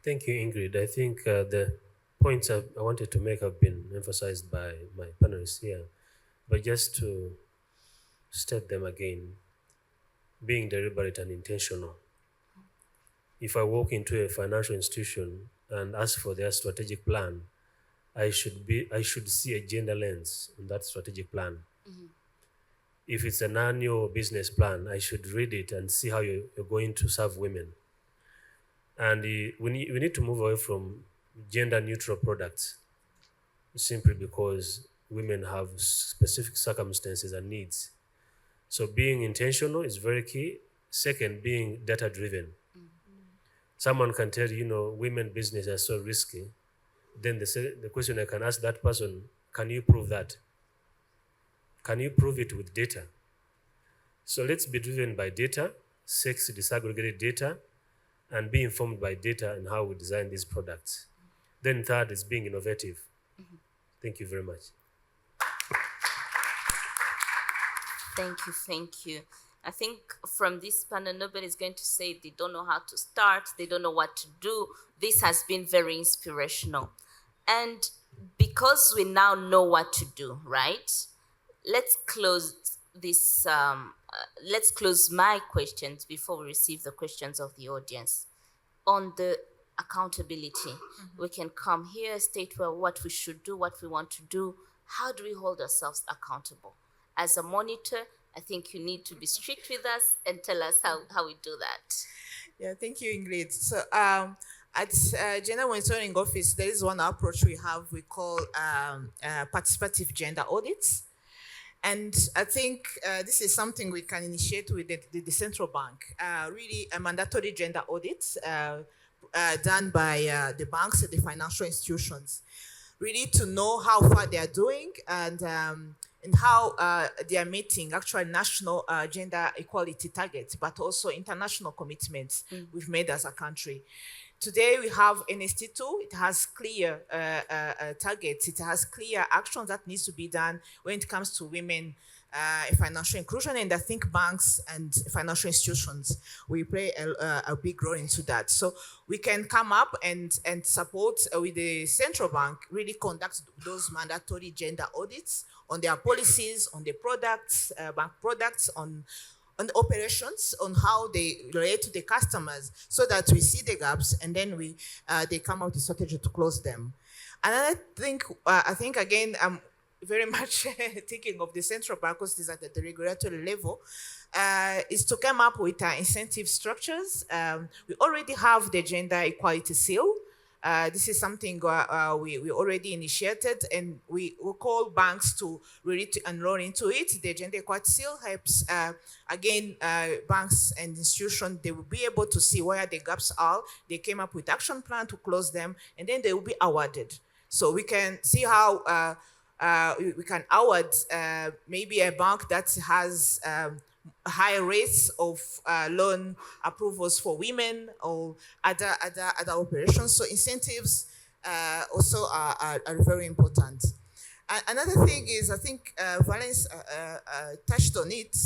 Speaker 8: Thank you, Ingrid. I think the points I wanted to make have been emphasized by my panelists here, but just to state them again, being deliberate and intentional. If I walk into a financial institution and ask for their strategic plan, I should see a gender lens in that strategic plan. If it's an annual business plan, I should read it and see how you're going to serve women. And we need to move away from gender neutral products simply because women have specific circumstances and needs. So being intentional is very key. Second, being data driven. Someone can tell you, women business are so risky. Then the question I can ask that person, can you prove that? Can you prove it with data? So let's be driven by data, sex disaggregated data, and be informed by data and how we design these products. Then third is being innovative. Thank you very much.
Speaker 6: Thank you. I think from this panel, nobody's going to say they don't know how to start, they don't know what to do. This has been very inspirational. And because we now know what to do, right? Let's close this, let's close my questions before we receive the questions of the audience. On the accountability, we can come here, state what we should do, what we want to do. How do we hold ourselves accountable? As a monitor, I think you need to be strict with us and tell us how we do that.
Speaker 7: Yeah, thank you, Ingrid. So at Gender Monitoring Office, there is one approach we have we call participative gender audits. And I think this is something we can initiate with the central bank, really a mandatory gender audit done by the banks and the financial institutions, really to know how far they are doing and how they are meeting actual national gender equality targets, but also international commitments we've made as a country. Today we have NST2, it has clear targets, it has clear actions that needs to be done when it comes to women financial inclusion, and I think banks and financial institutions will play a big role into that. So we can come up and support with the central bank, really conduct those mandatory gender audits on their policies, on the products, bank products, on the operations, on how they relate to the customers, so that we see the gaps and then they come out with a strategy to close them. And I think again, I'm very much thinking of the central bank, because this is at the regulatory level, is to come up with incentive structures. We already have the gender equality seal. This is something we already initiated, and we call banks to really enroll into it. The gender equality seal helps, again, banks and institutions, they will be able to see where the gaps are. They came up with action plan to close them, and then they will be awarded. So we can see how we can award maybe a bank that has higher rates of loan approvals for women or other operations. So incentives also are very important. Another thing is, I think Valence touched on it,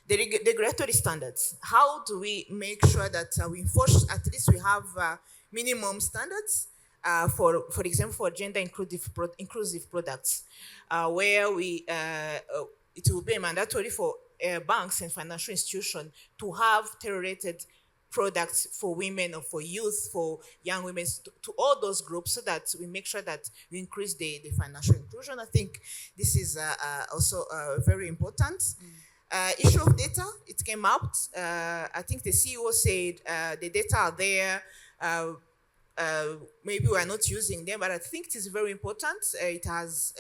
Speaker 7: the regulatory standards. How do we make sure that we enforce, at least we have minimum standards for example, for gender inclusive products, where it will be mandatory for banks and financial institutions to have tailored products for women or for youth, for young women, to all those groups, so that we make sure that we increase the financial inclusion. I think this is also very important. Issue of data, it came out. I think the CEO said the data are there. Maybe we are not using them, but I think it is very important. It has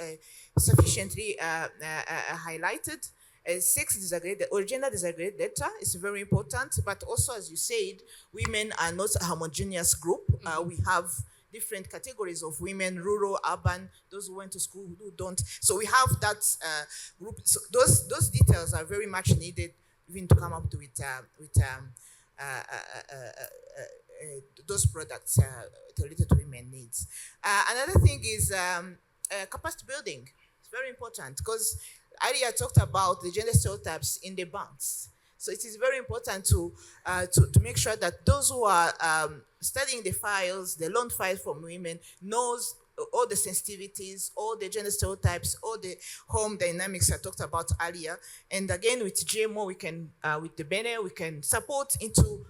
Speaker 7: sufficiently highlighted. Sex disaggregated or gender disaggregated data is very important, but also, as you said, women are not a homogeneous group. We have different categories of women: rural, urban, those who went to school, who don't. So we have that group. So those details are very much needed, even to come up with those products related to women needs. Another thing is capacity building. It's very important, because earlier I talked about the gender stereotypes in the banks. So it is very important to make sure that those who are studying the files, the loan files from women, knows all the sensitivities, all the gender stereotypes, all the home dynamics I talked about earlier. And again, with GMO, we can, with the BENE, we can support into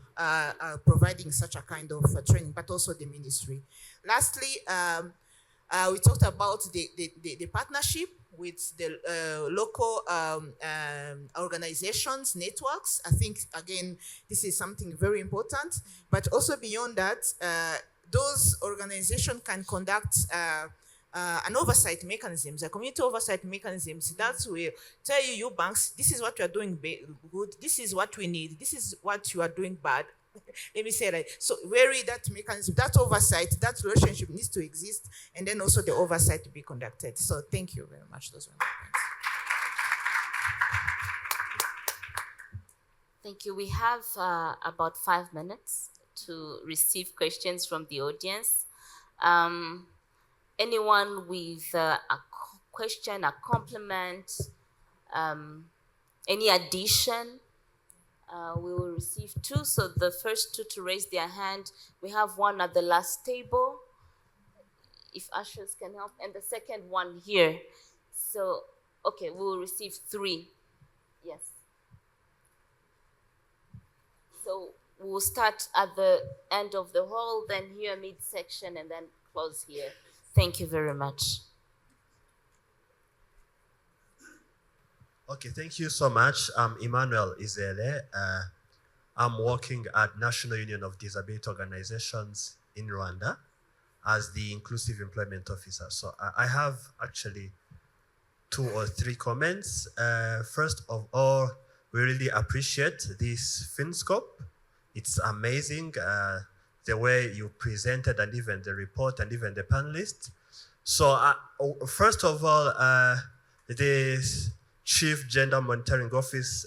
Speaker 7: providing such a kind of training, but also the ministry. Lastly, we talked about the partnership with the local organizations, networks. I think, again, this is something very important. But also beyond that, those organizations can conduct an oversight mechanisms, a community oversight mechanisms that will tell you banks, this is what you are doing good, this is what we need, this is what you are doing bad. Let me say that. So vary that mechanism, that oversight, that relationship needs to exist, and then also the oversight to be conducted. So thank you very much. Those were my points.
Speaker 6: Thank you. We have about 5 minutes to receive questions from the audience. Anyone with a question, a compliment, any addition? We will receive 2. So the first 2 to raise their hand. We have one at the last table, if ushers can help, and the second one here. So, okay, we will receive 3. Yes. So we'll start at the end of the hall, then here midsection, and then close here. Thank you very much.
Speaker 11: Okay, thank you so much. I'm Emmanuel Izele. I'm working at National Union of Disability Organizations in Rwanda as the Inclusive Employment Officer. So I have actually 2 or 3 comments. First of all, we really appreciate this Finscope. It's amazing the way you presented, and even the report, and even the panelists. So first of all, this Chief Gender Monitoring Office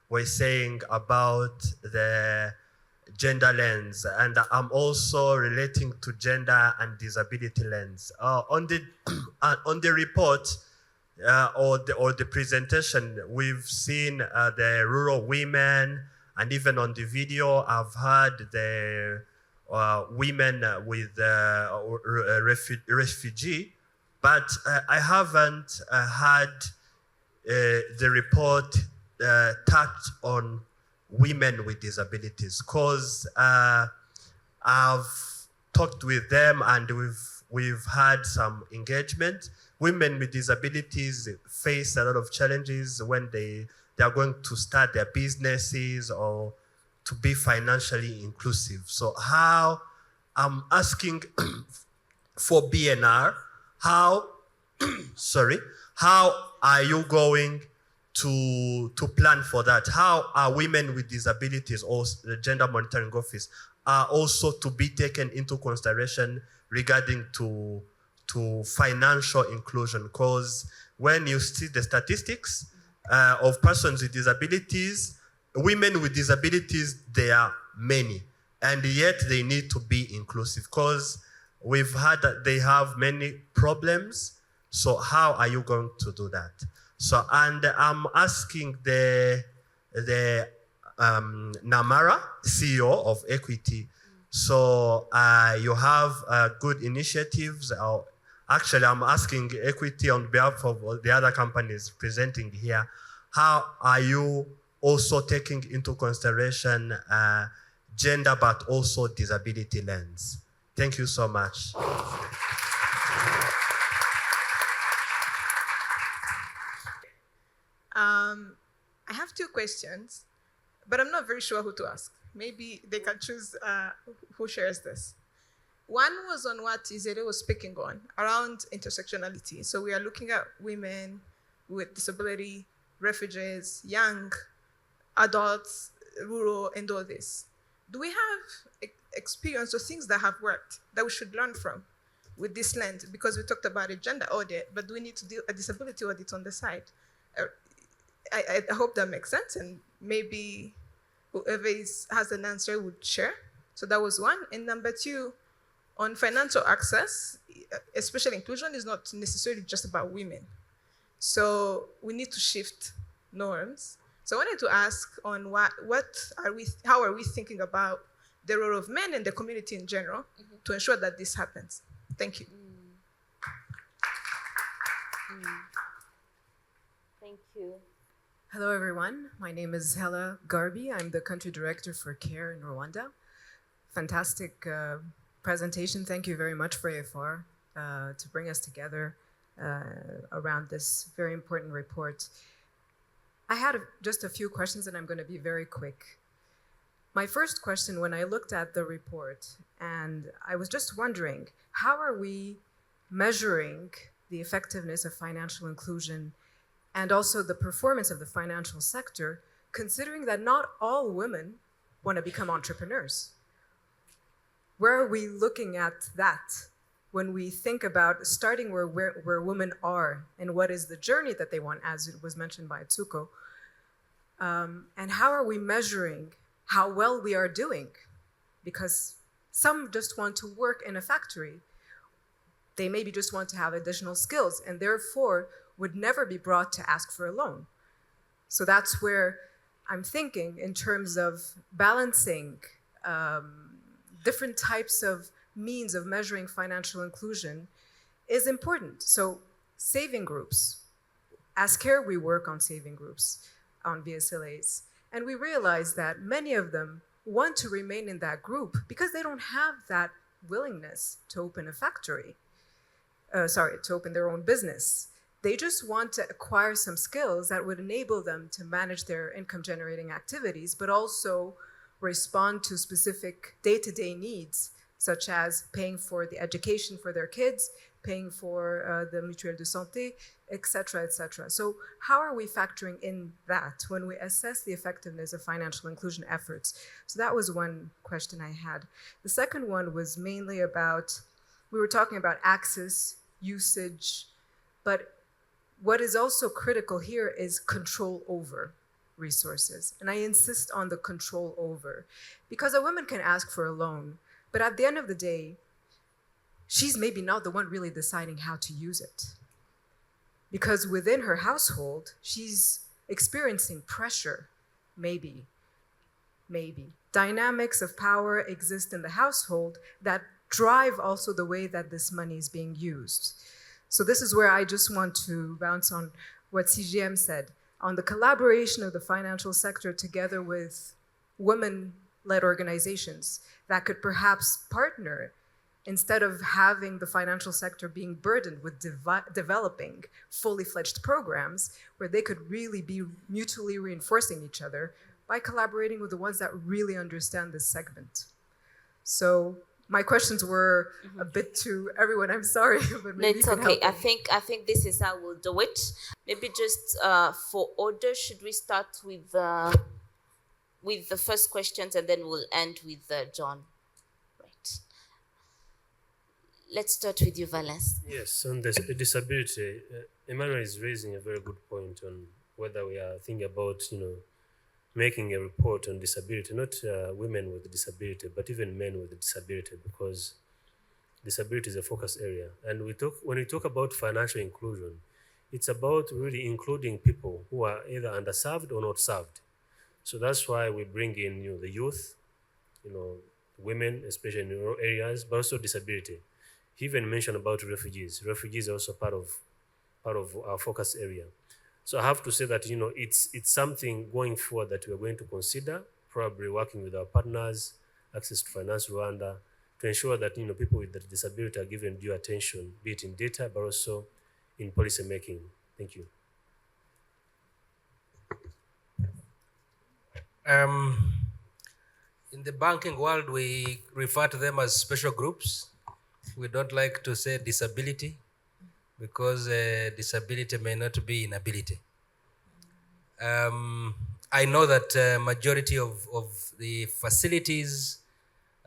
Speaker 11: was saying about the gender lens, and I'm also relating to gender and disability lens. On the report or the presentation, we've seen the rural women, and even on the video, I've heard the women with refugee, but I haven't had the report touched on women with disabilities, because I've talked with them and we've had some engagement. Women with disabilities face a lot of challenges when they are going to start their businesses or to be financially inclusive. So how, I'm asking for BNR, how are you going to plan for that? How are women with disabilities, or the Gender Monitoring Office, are also to be taken into consideration regarding to financial inclusion? Because when you see the statistics of persons with disabilities, women with disabilities, there are many, and yet they need to be inclusive, because we've heard that they have many problems. So how are you going to do that? So, and I'm asking the Namara, CEO of Equity. So you have good initiatives. Actually, I'm asking Equity on behalf of the other companies presenting here. How are you also taking into consideration gender, but also disability lens? Thank you so much.
Speaker 12: I have 2 questions, but I'm not very sure who to ask. Maybe they can choose who shares this. One was on what Izere was speaking on, around intersectionality. So we are looking at women with disability, refugees, young adults, rural, and all this. Do we have experience or things that have worked that we should learn from with this lens? Because we talked about a gender audit, but do we need to do a disability audit on the side? I hope that makes sense, and maybe whoever has an answer would share. So that was one. And number 2, on financial access, especially inclusion, is not necessarily just about women. So we need to shift norms. So I wanted to ask on how are we thinking about the role of men in the community in general to ensure that this happens? Thank you.
Speaker 6: Thank you.
Speaker 13: Hello, everyone. My name is Hella Garbi. I'm the country director for CARE in Rwanda. Fantastic presentation. Thank you very much for AFR to bring us together around this very important report. I had just a few questions, and I'm going to be very quick. My first question, when I looked at the report, and I was just wondering, how are we measuring the effectiveness of financial inclusion and also the performance of the financial sector, considering that not all women want to become entrepreneurs? Where are we looking at that when we think about starting where women are and what is the journey that they want, as it was mentioned by Tsuko? And how are we measuring how well we are doing? Because some just want to work in a factory. They maybe just want to have additional skills and therefore would never be brought to ask for a loan. So that's where I'm thinking in terms of balancing different types of means of measuring financial inclusion is important. So saving groups. As CARE, we work on saving groups, on VSLAs. And we realize that many of them want to remain in that group because they don't have that willingness to open a factory. To open their own business. They just want to acquire some skills that would enable them to manage their income generating activities, but also respond to specific day-to-day needs, such as paying for the education for their kids, paying for the mutuelle de santé, et cetera, et cetera. So how are we factoring in that when we assess the effectiveness of financial inclusion efforts? So that was one question I had. The second one was mainly about, we were talking about access, usage, but what is also critical here is control over resources. And I insist on the control over, because a woman can ask for a loan, but at the end of the day, she's maybe not the one really deciding how to use it. Because within her household, she's experiencing pressure, maybe. Dynamics of power exist in the household that drive also the way that this money is being used. So this is where I just want to bounce on what CGM said, on the collaboration of the financial sector together with women-led organizations that could perhaps partner instead of having the financial sector being burdened with developing fully fledged programs where they could really be mutually reinforcing each other by collaborating with the ones that really understand this segment. So my questions were a bit to everyone. I'm sorry, but maybe
Speaker 6: it's
Speaker 13: you can
Speaker 6: okay.
Speaker 13: help me.
Speaker 6: I think this is how we'll do it. Maybe just for order, should we start with the first questions and then we'll end with John? Right. Let's start with you, Valens.
Speaker 8: Yes, on this disability, Emmanuel is raising a very good point on whether we are thinking about, making a report on disability, not women with disability, but even men with disability, because disability is a focus area. And when we talk about financial inclusion, it's about really including people who are either underserved or not served. So that's why we bring in the youth, women, especially in rural areas, but also disability. He even mentioned about refugees. Refugees are also part of our focus area. So I have to say that it's something going forward that we're going to consider, probably working with our partners, Access to Finance Rwanda, to ensure that people with disability are given due attention, be it in data, but also in policy making. Thank you.
Speaker 9: In the banking world, we refer to them as special groups. We don't like to say disability, because disability may not be inability. I know that majority of the facilities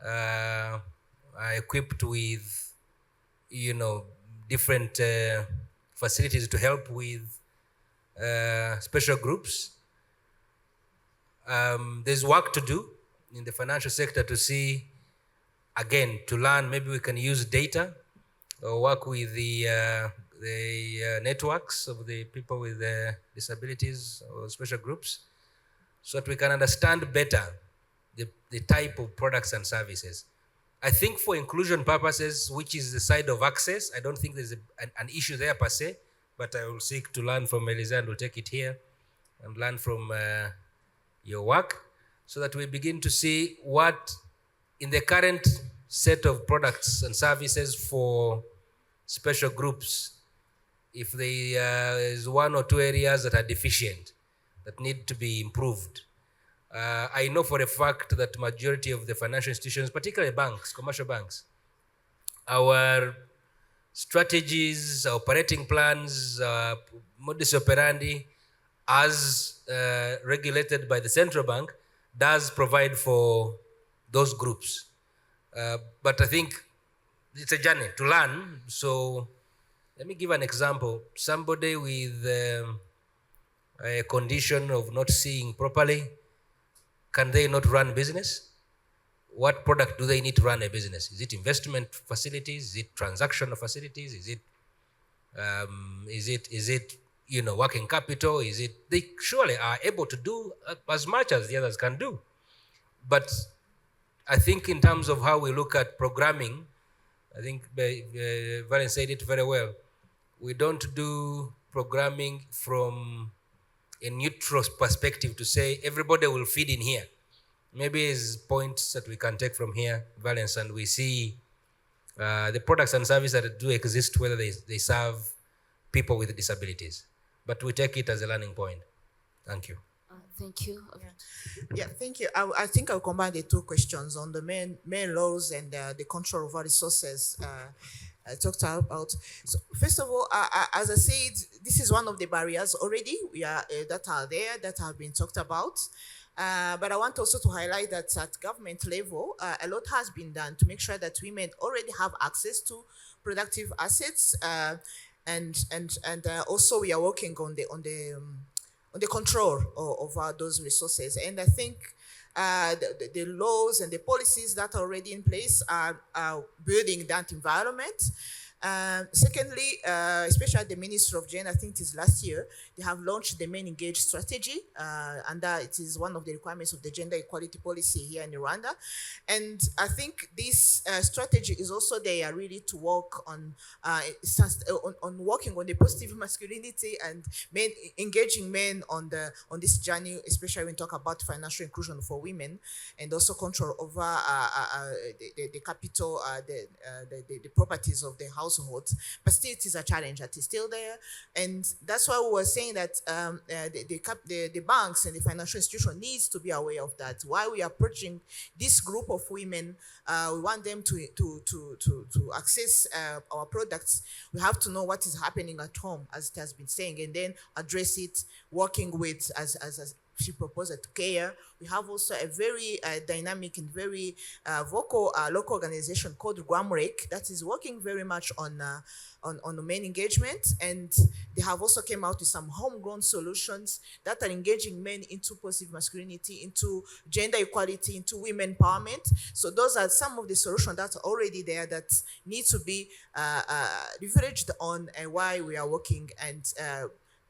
Speaker 9: are equipped with, different facilities to help with special groups. There's work to do in the financial sector to see, again, to learn, maybe we can use data or work with the networks of the people with disabilities or special groups so that we can understand better the type of products and services. I think for inclusion purposes, which is the side of access, I don't think there's an issue there per se, but I will seek to learn from Eliza and we'll take it here and learn from your work so that we begin to see what in the current set of products and services for special groups, if there is one or two areas that are deficient, that need to be improved. I know for a fact that majority of the financial institutions, particularly banks, commercial banks, our strategies, our operating plans, modus operandi, as regulated by the central bank, does provide for those groups. But I think it's a journey to learn. So let me give an example. Somebody with a condition of not seeing properly, can they not run business? What product do they need to run a business? Is it investment facilities? Is it transactional facilities? Is it working capital? They surely are able to do as much as the others can do. But I think in terms of how we look at programming, I think Valen said it very well. We don't do programming from a neutral perspective to say everybody will feed in here. Maybe it's points that we can take from here, Valence, and we see the products and services that do exist, whether they serve people with disabilities. But we take it as a learning point. Thank you.
Speaker 6: Thank you.
Speaker 7: Yeah, thank you. I think I'll combine the two questions on the main laws and the control over resources I talked about. So first of all, as I said, this is one of the barriers already that are there, that have been talked about. But I want also to highlight that at government level, a lot has been done to make sure that women already have access to productive assets, and also we are working on the control of those resources. And I think the laws and the policies that are already in place are building that environment. Secondly, especially at the Ministry of Gender, I think it is last year, they have launched the Men Engage strategy, and it is one of the requirements of the gender equality policy here in Rwanda. And I think this strategy is also there really to work on working on the positive masculinity and engaging men on this journey, especially when we talk about financial inclusion for women, and also control over the capital, the properties of the household. But still it is a challenge that is still there, and that's why we were saying that the banks and the financial institution needs to be aware of that. While we are approaching this group of women, we want them to access our products. We have to know what is happening at home, as it has been saying, and then address it, working with as she proposed at CARE. We have also a very dynamic and very vocal local organization called 𝐷𝐼𝐧𝐚𝐧𝐿 that is working very much on the men engagement, and they have also came out with some homegrown solutions that are engaging men into positive masculinity, into gender equality, into women empowerment. So those are some of the solutions that are already there that need to be leveraged on, and why we are working and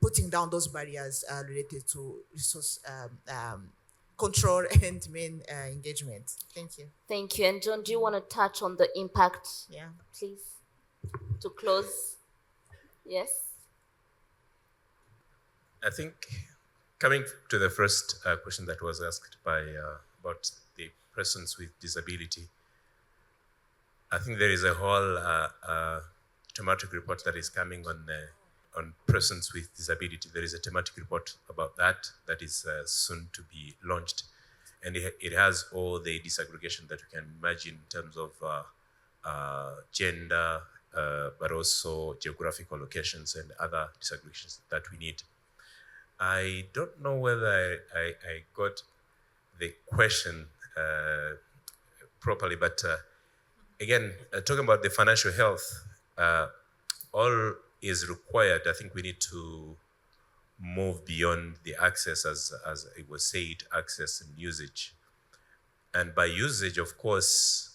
Speaker 7: putting down those barriers related to resource control and men engagement. Thank you.
Speaker 6: Thank you. And John, do you want to touch on the impact?
Speaker 7: Yeah.
Speaker 6: Please, to close. Yes.
Speaker 5: I think coming to the first question that was asked by about the persons with disability, I think there is a whole thematic report that is coming on persons with disability. There is a thematic report about that is soon to be launched. And it has all the disaggregation that you can imagine in terms of gender, but also geographical locations and other disaggregations that we need. I don't know whether I got the question properly, but again, talking about the financial health, all is required. I think we need to move beyond the access, as it was said, access and usage. And by usage, of course,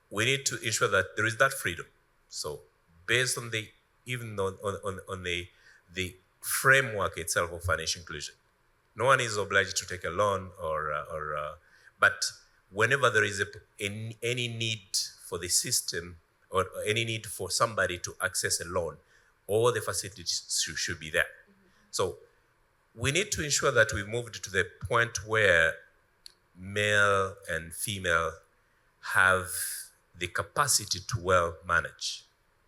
Speaker 5: we need to ensure that there is that freedom. So based on the, even on the framework itself of financial inclusion. No one is obliged to take a loan but whenever there is any need for the system or any need for somebody to access a loan, all the facilities should be there. So we need to ensure that we moved to the point where male and female have the capacity to well manage.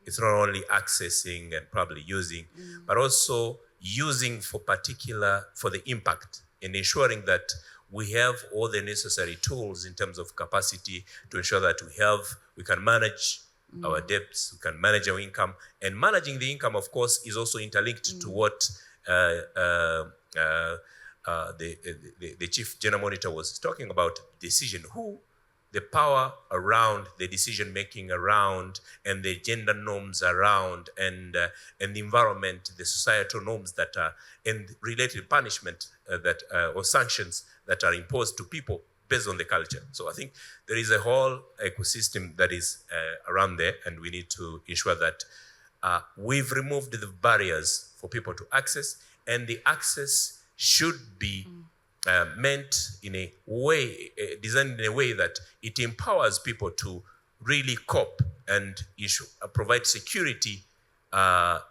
Speaker 5: It's not only accessing and probably using, but also using for the impact and ensuring that we have all the necessary tools in terms of capacity to ensure that we can manage our debts, we can manage our income. And managing the income, of course, is also interlinked to what the Chief General Monitor was talking about, decision. The power around the decision making around and the gender norms around and the environment, the societal norms that are and related punishment or sanctions that are imposed to people based on the culture. So I think there is a whole ecosystem that is around there, and we need to ensure that we've removed the barriers for people to access, and the access should be meant in a way, designed in a way that it empowers people to really cope and provide security, and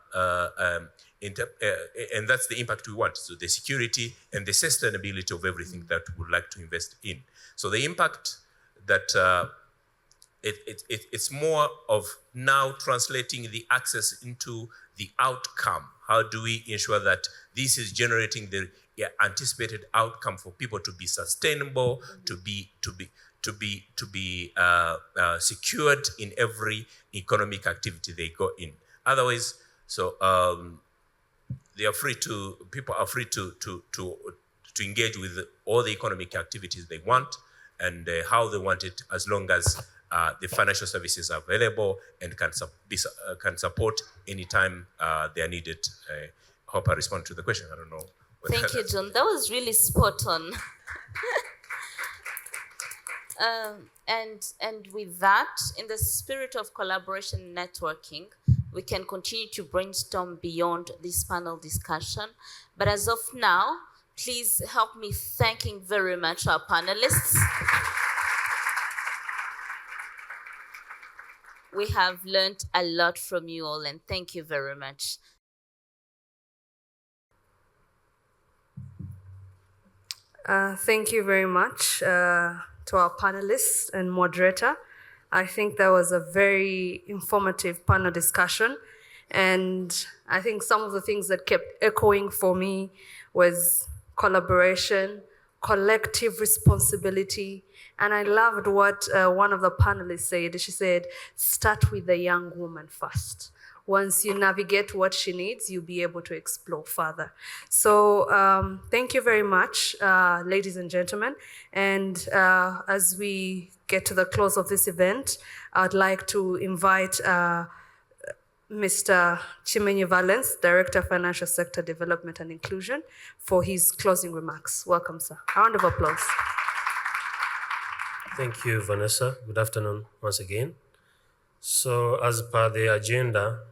Speaker 5: that's the impact we want. So the security and the sustainability of everything that we would like to invest in. So the impact that it's more of now translating the access into the outcome. How do we ensure that this is generating the anticipated outcome for people to be sustainable, to be secured in every economic activity they go in. Otherwise, so people are free to engage with all the economic activities they want and how they want it, as long as the financial services are available and can support anytime they are needed. I hope I respond to the question. I don't know.
Speaker 6: Thank you, John. That was really spot on. And with that, in the spirit of collaboration and networking, we can continue to brainstorm beyond this panel discussion. But as of now, please help me thanking very much our panelists. We have learned a lot from you all, and thank you very much.
Speaker 1: Thank you very much to our panelists and moderator. I think that was a very informative panel discussion. And I think some of the things that kept echoing for me was collaboration, collective responsibility. And I loved what one of the panelists said. She said, start with the young woman first. Once you navigate what she needs, you'll be able to explore further. So thank you very much, ladies and gentlemen. And as we get to the close of this event, I'd like to invite Mr. Chimenyi Valens, Director of Financial Sector Development and Inclusion, for his closing remarks. Welcome, sir. A round of applause.
Speaker 8: Thank you, Vanessa. Good afternoon once again. So as per the agenda,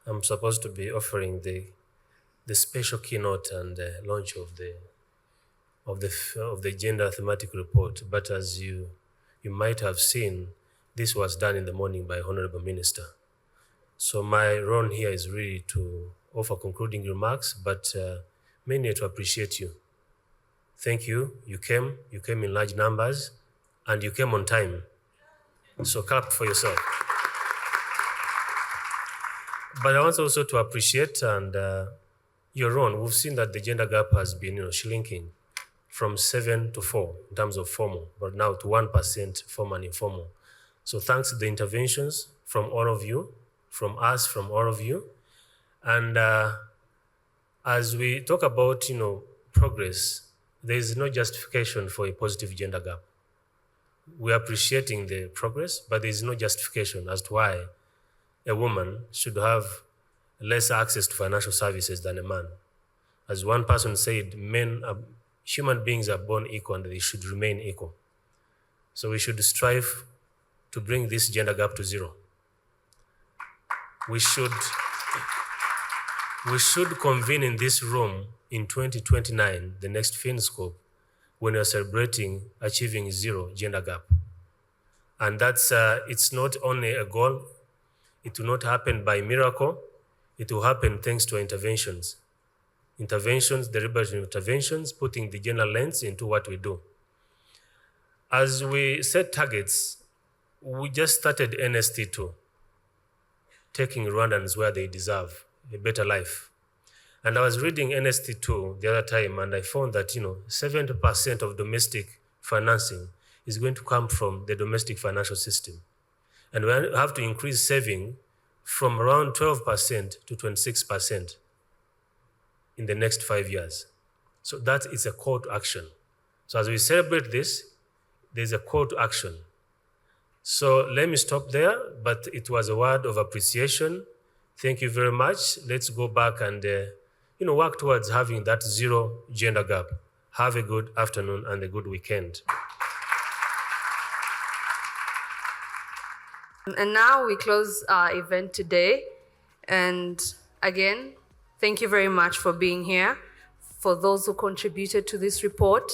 Speaker 8: I'm supposed to be offering the special keynote and launch of the gender thematic report. But as you might have seen, this was done in the morning by Honorable Minister. So my role here is really to offer concluding remarks, but mainly to appreciate you. Thank you. You came in large numbers, and you came on time. So clap for yourself. But I want also to appreciate and your own. We've seen that the gender gap has been shrinking from 7 to 4 in terms of formal, but now to 1% formal and informal. So thanks to the interventions from all of you, from us, from all of you. And as we talk about progress, there is no justification for a positive gender gap. We're appreciating the progress, but there is no justification as to why a woman should have less access to financial services than a man. As one person said, human beings are born equal and they should remain equal. So we should strive to bring this gender gap to zero. We should we should convene in this room in 2029, the next Finscope, when we are celebrating achieving zero gender gap. And that's, it's not only a goal, it will not happen by miracle, it will happen thanks to interventions. Interventions, deliberate interventions, putting the gender lens into what we do. As we set targets, we just started NST2, taking Rwandans where they deserve a better life. And I was reading NST2 the other time, and I found that 70% of domestic financing is going to come from the domestic financial system. And we have to increase saving from around 12% to 26% in the next 5 years. So that is a call to action. So as we celebrate this, there's a call to action. So let me stop there, but it was a word of appreciation. Thank you very much. Let's go back and work towards having that zero gender gap. Have a good afternoon and a good weekend.
Speaker 1: And now we close our event today. And again, thank you very much for being here. For those who contributed to this report,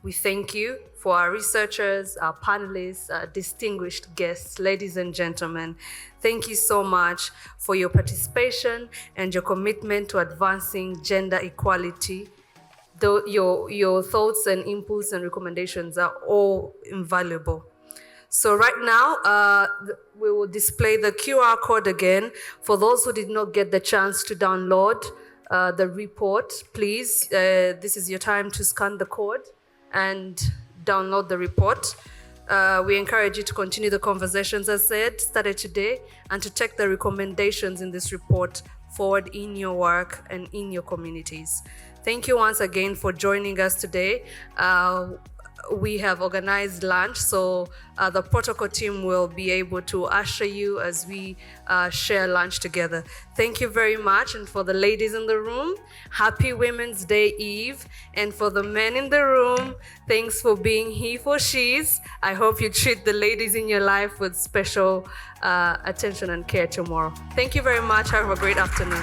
Speaker 1: we thank you. For our researchers, our panelists, our distinguished guests, ladies and gentlemen, thank you so much for your participation and your commitment to advancing gender equality. Your thoughts and inputs and recommendations are all invaluable. So right now, we will display the QR code again. For those who did not get the chance to download the report, please, this is your time to scan the code and download the report. We encourage you to continue the conversations, as said, started today, and to take the recommendations in this report forward in your work and in your communities. Thank you once again for joining us today. We have organized lunch, so the protocol team will be able to usher you as we share lunch together. Thank you very much. And for the ladies in the room, happy Women's Day Eve. And for the men in the room, thanks for being he for she's. I hope you treat the ladies in your life with special attention and care tomorrow. Thank you very much. Have a great afternoon.